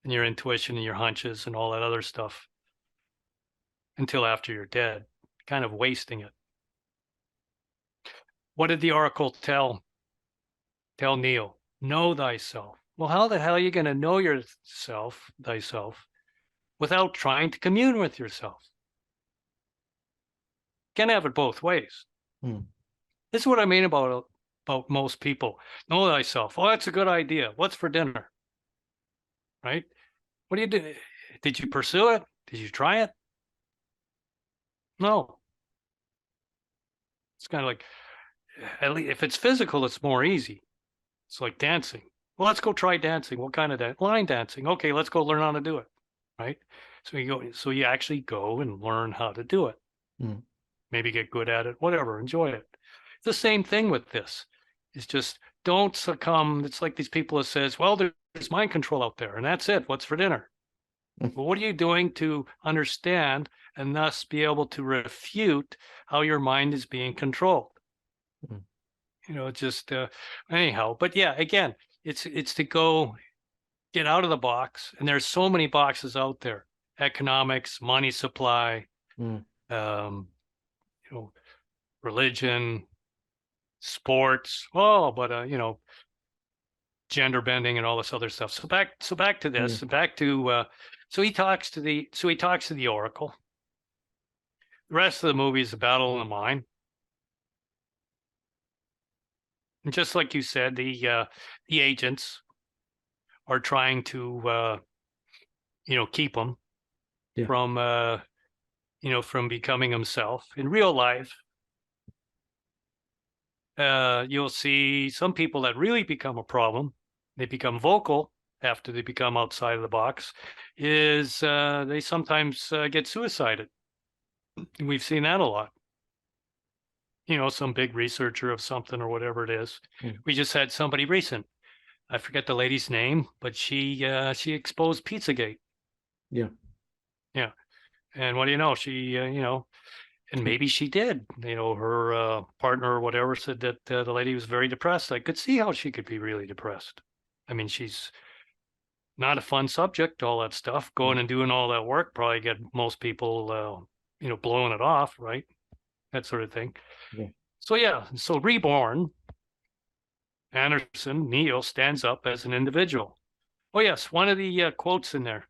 and your intuition and your hunches and all that other stuff until after you're dead, kind of wasting it. What did the Oracle tell Neo? Know thyself. Well, how the hell are you going to know thyself, without trying to commune with yourself? Can't have it both ways. This is what I mean about most people. Know thyself. Oh, that's a good idea. What's for dinner? Right? What do you do? Did you pursue it? Did you try it? No. It's kind of like, at least if it's physical, it's more easy. It's like dancing. Well, let's go try dancing. What kind of dance? Line dancing. Okay, let's go learn how to do it. Right? So you actually go and learn how to do it. Maybe get good at it, whatever, enjoy it. The same thing with this. It's just don't succumb. It's like these people that says, well, there's mind control out there and that's it. What's for dinner? Well, what are you doing to understand and thus be able to refute how your mind is being controlled? Mm. Just anyhow. But yeah, again, it's to go get out of the box. And there's so many boxes out there: economics, money supply, Mm. Religion, sports. Oh, but gender bending and all this other stuff. So back to this, and back to so he talks to the Oracle. The rest of the movie is a battle in the mind. And just like you said, the agents are trying to keep him from from becoming himself. In real life, you'll see some people that really become a problem. They become vocal after they become outside of the box. Is they sometimes get suicided. We've seen that a lot. Some big researcher of something or whatever it is. We just had somebody recent. I forget the lady's name, but she exposed Pizzagate. Yeah. Yeah. And what do you know? She, and maybe she did. Her partner or whatever said that the lady was very depressed. I could see how she could be really depressed. I mean, she's not a fun subject, all that stuff. Going and doing all that work probably get most people, blowing it off, right? That sort of thing. Yeah. So Reborn, Anderson, Neo stands up as an individual. Oh, yes. One of the quotes in there.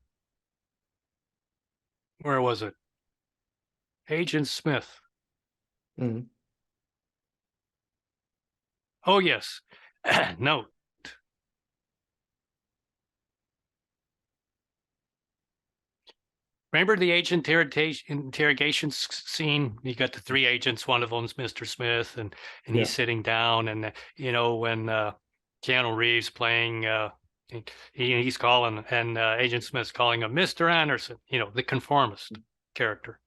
Where was it? Agent Smith. Mm. Oh, yes. Note. Remember the agent interrogation scene? You got the three agents. One of them's Mr. Smith, and he's sitting down, and when Keanu Reeves playing, he's calling, and Agent Smith's calling him Mr. Anderson. The conformist character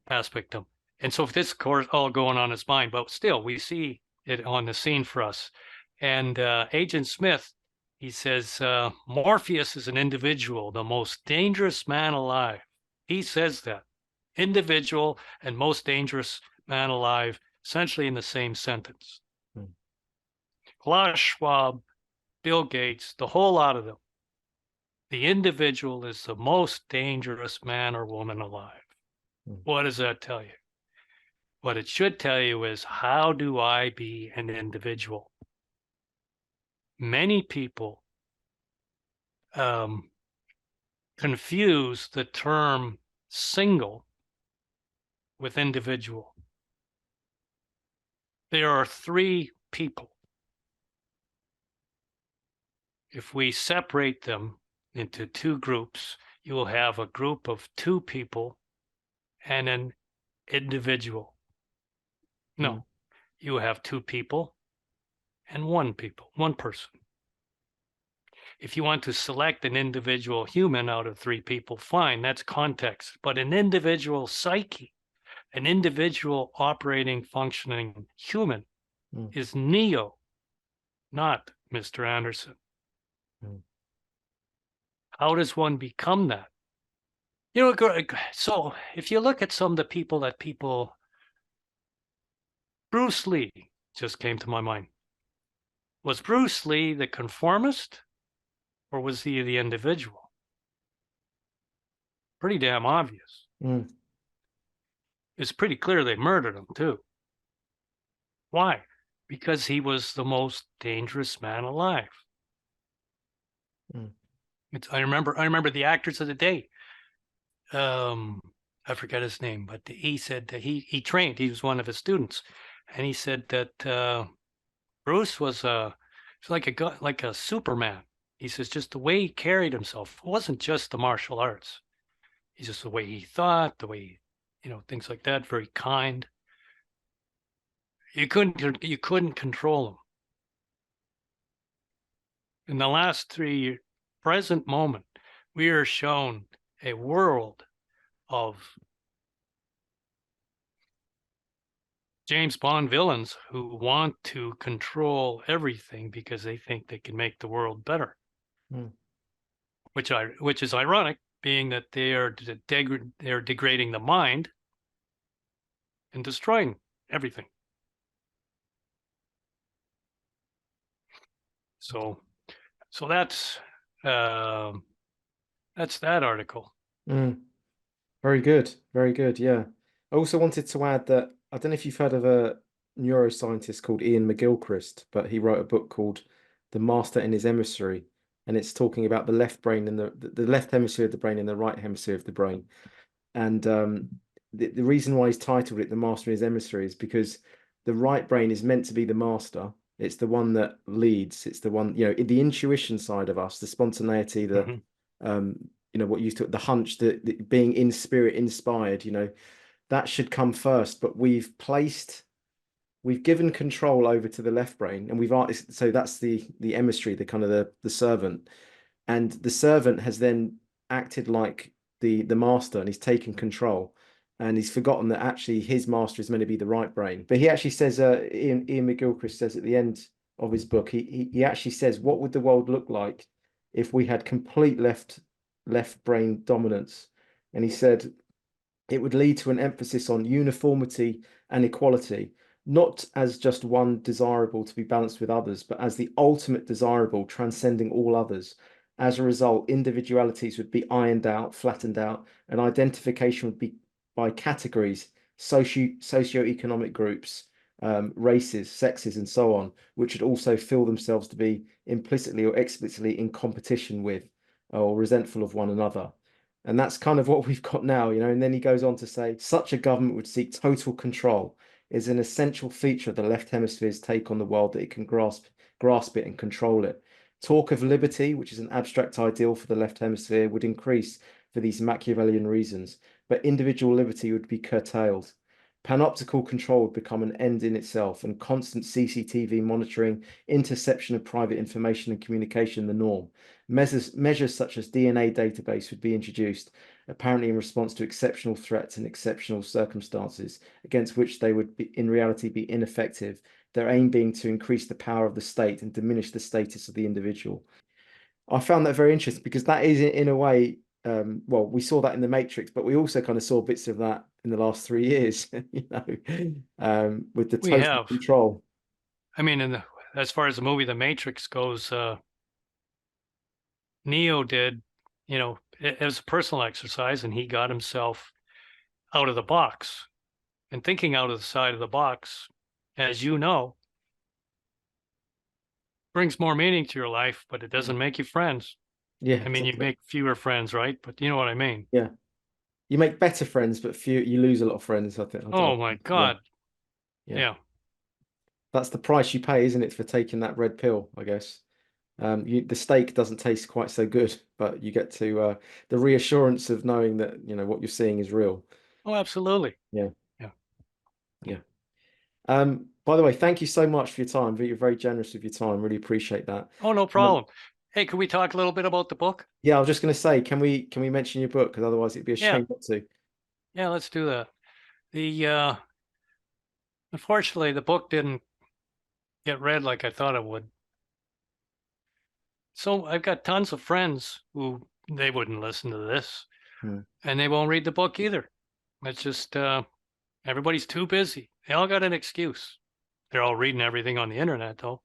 aspect of him. And so this, of course, all going on his mind, but still, we see it on the scene for us. And Agent Smith, he says, Morpheus is an individual, the most dangerous man alive. He says that. Individual and most dangerous man alive, essentially in the same sentence. Klaus Schwab, Bill Gates, the whole lot of them. The individual is the most dangerous man or woman alive. What does that tell you? What it should tell you is, how do I be an individual? Many people confuse the term single with individual. There are three people. If we separate them into two groups, you will have a group of two people and an individual. No, you have two people and one person. If you want to select an individual human out of three people, fine, that's context. But an individual psyche, an individual operating, functioning human is Neo, not Mr. Anderson. How does one become that? So if you look at some of the people, Bruce Lee just came to my mind. Was Bruce Lee the conformist, or was he the individual? Pretty damn obvious. It's pretty clear they murdered him too. Why? Because he was the most dangerous man alive. I remember the actors of the day. I forget his name, but he said that he trained. He was one of his students, and he said that Bruce was like a Superman. He says just the way he carried himself wasn't just the martial arts. He's just the way he thought, the way things like that. Very kind. You couldn't control him. In the last present moment, we are shown a world of James Bond villains who want to control everything because they think they can make the world better. Mm. Which is ironic, being that they're degrading the mind and destroying everything. So that's that article. Mm. Very good. Very good. Yeah. I also wanted to add that I don't know if you've heard of a neuroscientist called Ian McGilchrist, but he wrote a book called The Master and His Emissary, and it's talking about the left brain and the left hemisphere of the brain and the right hemisphere of the brain. And the reason why he's titled it The Master and His Emissary is because the right brain is meant to be the master. It's the one that leads. It's the one, the intuition side of us, the spontaneity, Mm-hmm. um, what you took, the hunch, the being in spirit inspired, that should come first. But we've given control over to the left brain, and so that's the emissary, the kind of the servant, and the servant has then acted like the master, and he's taken control, and he's forgotten that actually his master is meant to be the right brain. But he actually says, Ian McGilchrist says at the end of his book, he actually says, what would the world look like if we had complete left brain dominance? And he said it would lead to an emphasis on uniformity and equality, not as just one desirable to be balanced with others, but as the ultimate desirable, transcending all others. As a result, individualities would be ironed out, flattened out, and identification would be by categories, socioeconomic groups, races, sexes, and so on, which would also feel themselves to be implicitly or explicitly in competition with or resentful of one another. And that's kind of what we've got now, And then he goes on to say, such a government would seek total control, is an essential feature of the left hemisphere's take on the world that it can grasp it and control it. Talk of liberty, which is an abstract ideal for the left hemisphere, would increase for these Machiavellian reasons, but individual liberty would be curtailed. Panoptical control would become an end in itself, and constant CCTV monitoring, interception of private information and communication the norm. Measures such as DNA database would be introduced, apparently in response to exceptional threats and exceptional circumstances, against which they would in reality be ineffective, their aim being to increase the power of the state and diminish the status of the individual. I found that very interesting because that is, in a way, well, we saw that in the Matrix, but we also kind of saw bits of that in the last 3 years, with the We total have. control. I mean, as far as the movie The Matrix goes, Neo did, it was a personal exercise, and he got himself out of the box. And thinking out of the side of the box, as you know, brings more meaning to your life, but it doesn't make you friends. Yeah, I mean, you exactly. make fewer friends, right? But you know what I mean. Yeah, you make better friends, but you lose a lot of friends. I think. Oh my Yeah, God. yeah. Yeah. That's the price you pay, isn't it, for taking that red pill, I guess. The steak doesn't taste quite so good, but you get to the reassurance of knowing that what you're seeing is real. Oh, absolutely. Yeah, Yeah. yeah. By the way, thank you so much for your time. You're very generous with your time. Really appreciate that. Oh, no Um, problem. Hey, can we talk a little bit about the book? yeah, I was just going to say, can we mention your book? Because otherwise it'd be a Yeah. shame not to. Yeah, let's do that. The unfortunately the book didn't get read like I thought it would. So I've got tons of friends who they wouldn't listen to this, Hmm. and they won't read the book either. It's just everybody's too busy. They all got an excuse. They're all reading everything on the internet though.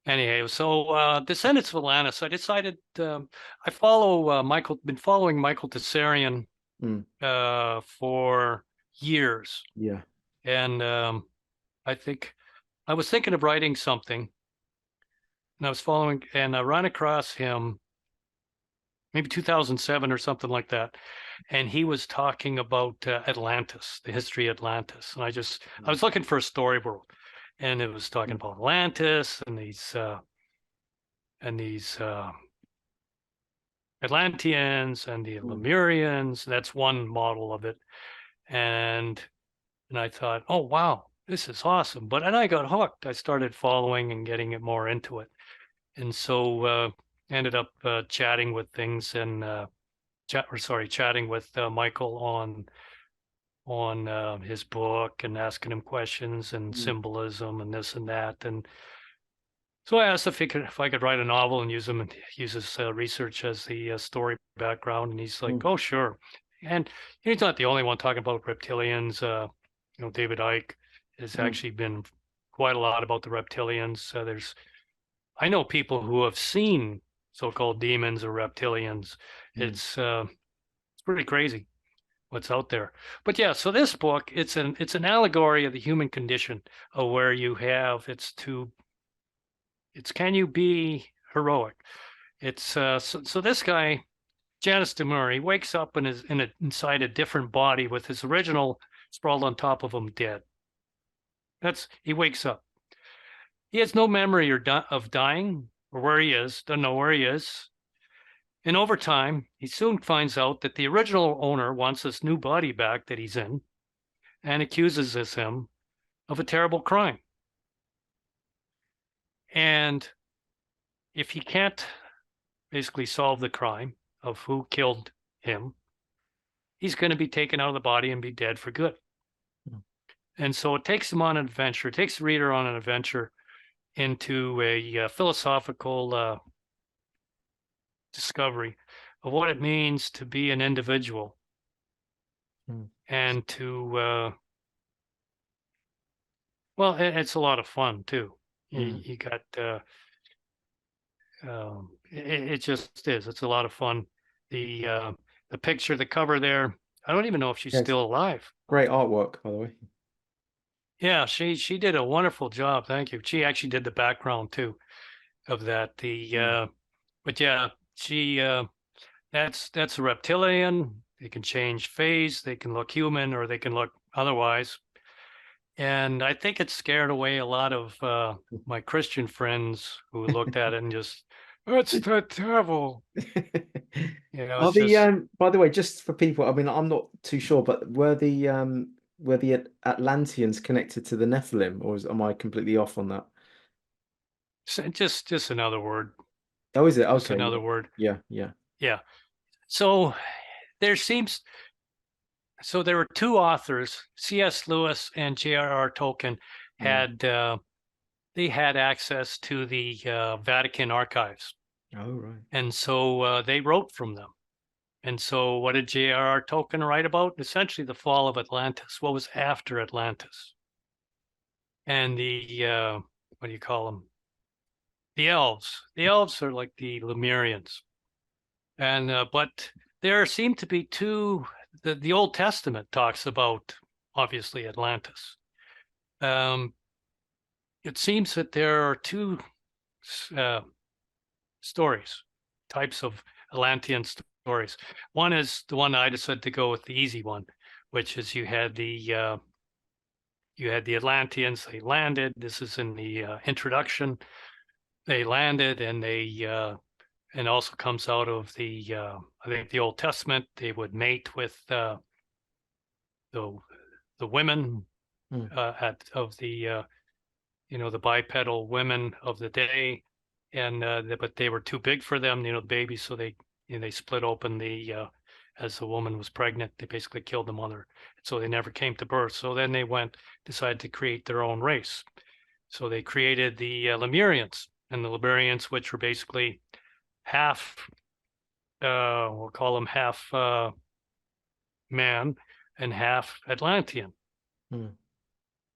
Anyway, so Descendants of Atlantis. I decided I been following Michael Tsarion Hmm. for years, Yeah. and I think I was thinking of writing something, and I was following, and I ran across him maybe 2007 or something like that, and he was talking about Atlantis, the history of Atlantis, and I was looking for a story world, and it was talking about Atlantis and these Atlanteans and the Hmm. Lemurians. That's one model of it. And I thought, oh wow, this is awesome. But and I got hooked. I started following and getting it more into it. And so ended up chatting with things and chatting with Michael on on his book and asking him questions and symbolism and this and that. And so I asked if I could write a novel and use his research as the story background. And he's like, "Oh, sure." And he's not the only one talking about reptilians. David Icke has actually been quite a lot about the reptilians. I know people who have seen so-called demons or reptilians. It's pretty crazy what's out there. But yeah, so this book, it's an allegory of the human condition, of where you have it's can you be heroic? It's so this guy, Janice DeMurray, wakes up and is inside a different body with his original sprawled on top of him, dead. He wakes up. He has no memory of dying or where he is. Doesn't know where he is. And over time, he soon finds out that the original owner wants this new body back that he's in, and accuses him of a terrible crime. And if he can't basically solve the crime of who killed him, he's going to be taken out of the body and be dead for good. And so it takes him on an adventure. It takes the reader on an adventure into a philosophical discovery of what it means to be an individual and to well, it's a lot of fun too. You got it just is. It's a lot of fun. The picture, the cover there, I don't even know if she's still alive. Great artwork, by the way. Yeah, she did a wonderful job. Thank you. She actually did the background too of that. But yeah, she that's a reptilian. They can change phase, they can look human, or they can look otherwise. And I think it scared away a lot of my Christian friends who looked at it and just, it's the devil. Are by the way, just for people, I mean, I'm not too sure, but were the Atlanteans connected to the Nephilim, or am I completely off on that? Just another word. Oh, is it? Okay. Just another word. Yeah. So there were two authors, C.S. Lewis and J.R.R. Tolkien, they had access to the Vatican archives. Oh, right. And so they wrote from them. And so what did J.R.R. Tolkien write about? Essentially the fall of Atlantis, what was after Atlantis. And the, what do you call them? The elves. The elves are like the Lemurians. And, but there seem to be two, the Old Testament talks about, obviously, Atlantis. It seems that there are two stories, types of Atlantean stories. One is the one I decided to go with, the easy one, which is you had the Atlanteans. They landed. This is in the introduction. They landed, and and also comes out of the I think the Old Testament. They would mate with the women of the the bipedal women of the day, and but they were too big for them, the babies, so they split open as the woman was pregnant, they basically killed the mother, so they never came to birth. So then they decided to create their own race. So they created the Lemurians, and the Lemurians, which were basically half, we'll call them half man and half Atlantean.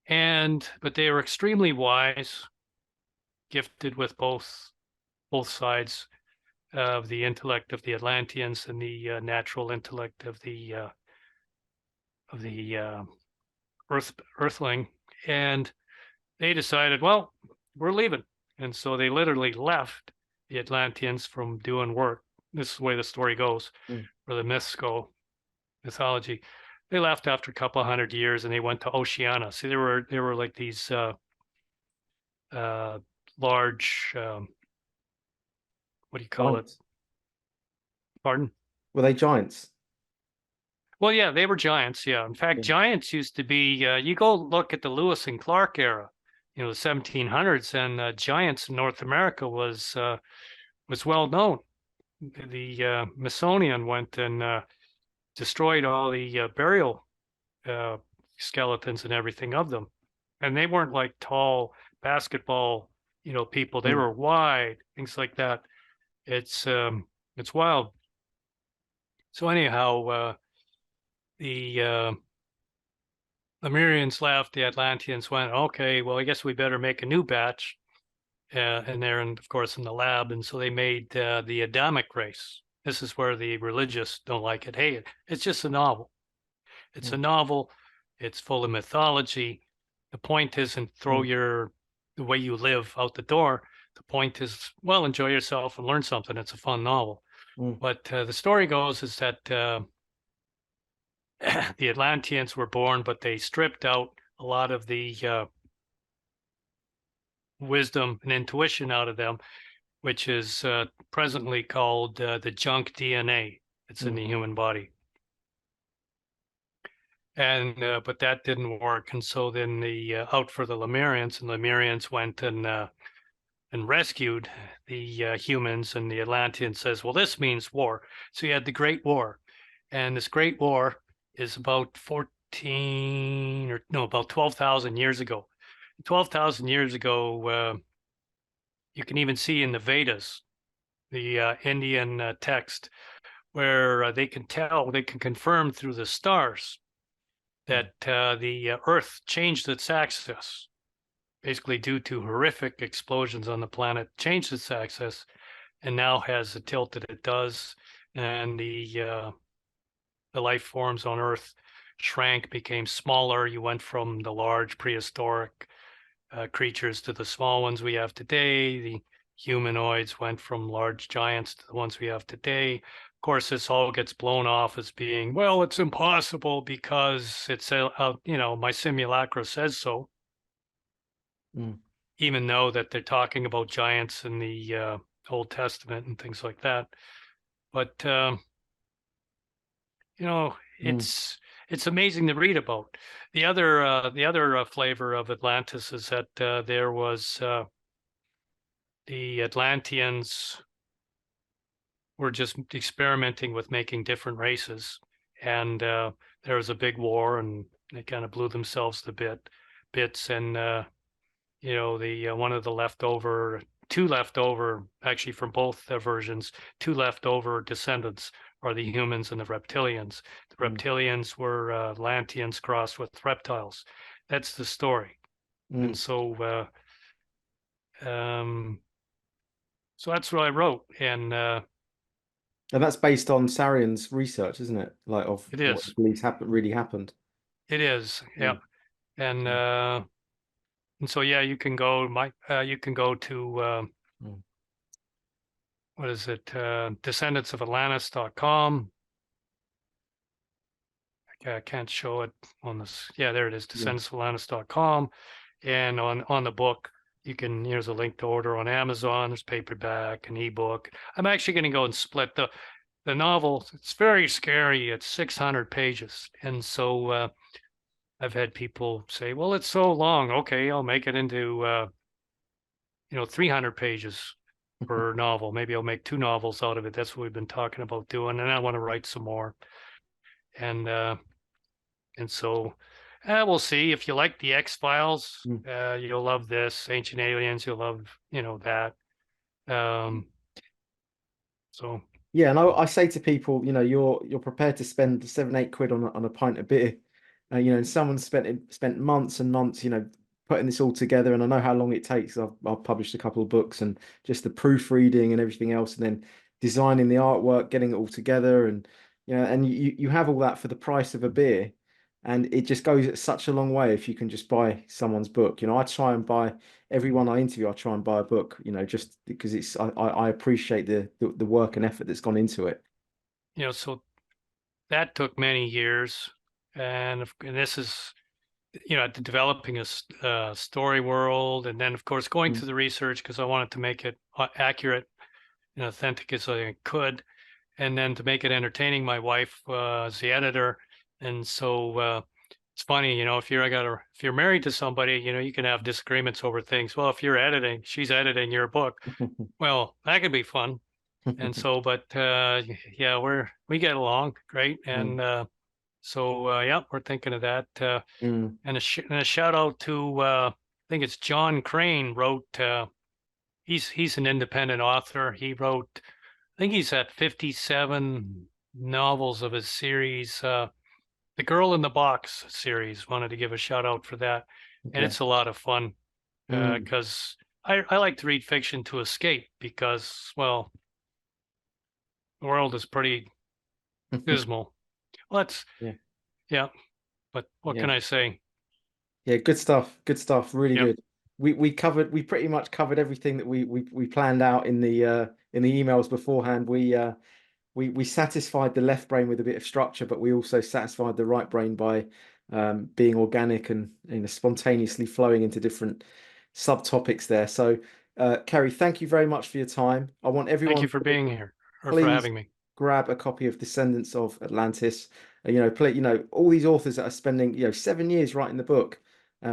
But they were extremely wise, gifted with both sides of the intellect of the Atlanteans and the natural intellect of the Earthling. And they decided, well, we're leaving. And so they literally left the Atlanteans from doing work. This is the way the story goes, or the myths go, mythology. They left after a couple of 100 years, and they went to Oceania. See, there were like these large, what do you call it? Pardon? Were they giants? Well, yeah, they were giants. Yeah, in fact, giants used to be. You go look at the Lewis and Clark era, the 1700s, and giants in North America was well known. The Smithsonian went and destroyed all the burial skeletons and everything of them. And they weren't like tall basketball, people. They Mm. were wide, things like that. It's wild. So anyhow, the Lemurians left. The Atlanteans went, okay, well, I guess we better make a new batch. And they're, of course, in the lab. And so they made the Adamic race. This is where the religious don't like it. Hey, it's just a novel. It's a novel. It's full of mythology. The point isn't throw the way you live out the door. The point is, well, enjoy yourself and learn something. It's a fun novel. Mm. But the story goes is that the Atlanteans were born, but they stripped out a lot of the wisdom and intuition out of them, which is presently called the junk DNA that's in the human body. And but that didn't work, and so then the out for the Lemurians, and Lemurians went and rescued the humans, and the Atlanteans says, well, this means war. So you had the Great War, and this Great War is about 12,000 years ago. 12,000 years ago, you can even see in the Vedas, the Indian text, where they can confirm through the stars that the Earth changed its axis, basically due to horrific explosions on the planet, changed its axis, and now has the tilt that it does. And the life forms on Earth shrank, became smaller. You went from the large prehistoric creatures to the small ones we have today. The humanoids went from large giants to the ones we have today. Of course, this all gets blown off as being, well, it's impossible because it's my simulacra says so. Even though that they're talking about giants in the Old Testament and things like that. But it's amazing to read about. The other flavor of Atlantis is that there was the Atlanteans were just experimenting with making different races, and there was a big war, and they kind of blew themselves to bits, and the one of the two leftover, actually from both versions, two leftover descendants are the humans and the reptilians. The reptilians were Atlanteans crossed with reptiles. That's the story. And so that's what I wrote. And that's based on Tsarion's research, isn't it? Like of it what is. he believes really happened. It is. Yeah. And so yeah, you can go to what is it? Descendants of Atlantis.com. I can't show it on this. Yeah, there it is, Descendants of Atlantis.com. And on the book, here's a link to order on Amazon. There's paperback and ebook. I'm actually going to go and split the novel. It's very scary. It's 600 pages. And so I've had people say, well, it's so long. Okay, I'll make it into 300 pages per novel. Maybe I'll make 2 novels out of it. That's what we've been talking about doing. And I want to write some more. And so we'll see. If you like the X-Files, you'll love this. Ancient Aliens, you'll love, that. So Yeah, and I say to people, you're prepared to spend 7-8 quid on a pint of beer, and someone spent months and months, putting this all together, and I know how long it takes. I've published a couple of books, and just the proofreading and everything else, and then designing the artwork, getting it all together, and and you have all that for the price of a beer, and it just goes such a long way if you can just buy someone's book. I try and buy everyone I interview. I try and buy a book, just because I appreciate the work and effort that's gone into it. so that took many years, and this is developing a story world, and then of course going through the research because I wanted to make it accurate and authentic as I could, and then to make it entertaining. My wife is the editor, and so it's funny, if you're married to somebody, you can have disagreements over things. Well, if she's editing your book, well, that could be fun. And so, but yeah, we get along great, and So yeah, we're thinking of that. Mm. And a shout out to I think it's John Crane wrote. He's an independent author. He wrote, I think he's at 57 novels of his series. The Girl in the Box series. Wanted to give a shout out for that, and Okay. it's a lot of fun Mm. because I like to read fiction to escape because, well, the world is pretty dismal. Well, that's Yeah. yeah, but what Yeah. can I say? Yeah. Good stuff. Good stuff. Really Yep. good. We pretty much covered everything that we planned out in the emails beforehand. We satisfied the left brain with a bit of structure, but we also satisfied the right brain by being organic and, spontaneously flowing into different subtopics there. So, Kerry, thank you very much for your time. I want Thank you everyone for to being here or for please having me. grab a copy of Descendants of Atlantis. All these authors that are spending 7 years writing the book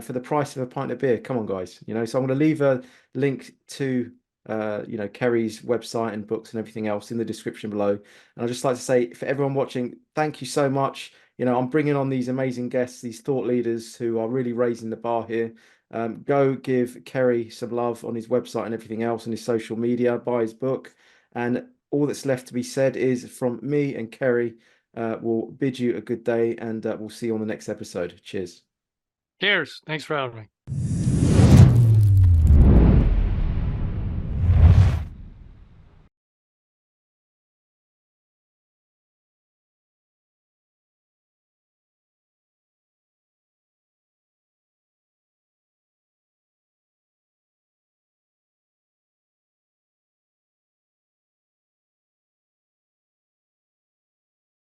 for the price of a pint of beer. Come on, guys. So I'm going to leave a link to Kerry's website and books and everything else in the description below. And I'd just like to say for everyone watching, thank you so much. I'm bringing on these amazing guests, these thought leaders who are really raising the bar here. Go give Kerry some love on his website and everything else and his social media. Buy his book. And all that's left to be said is from me and Kerry, we'll bid you a good day and we'll see you on the next episode. Cheers. Cheers. Thanks for having me.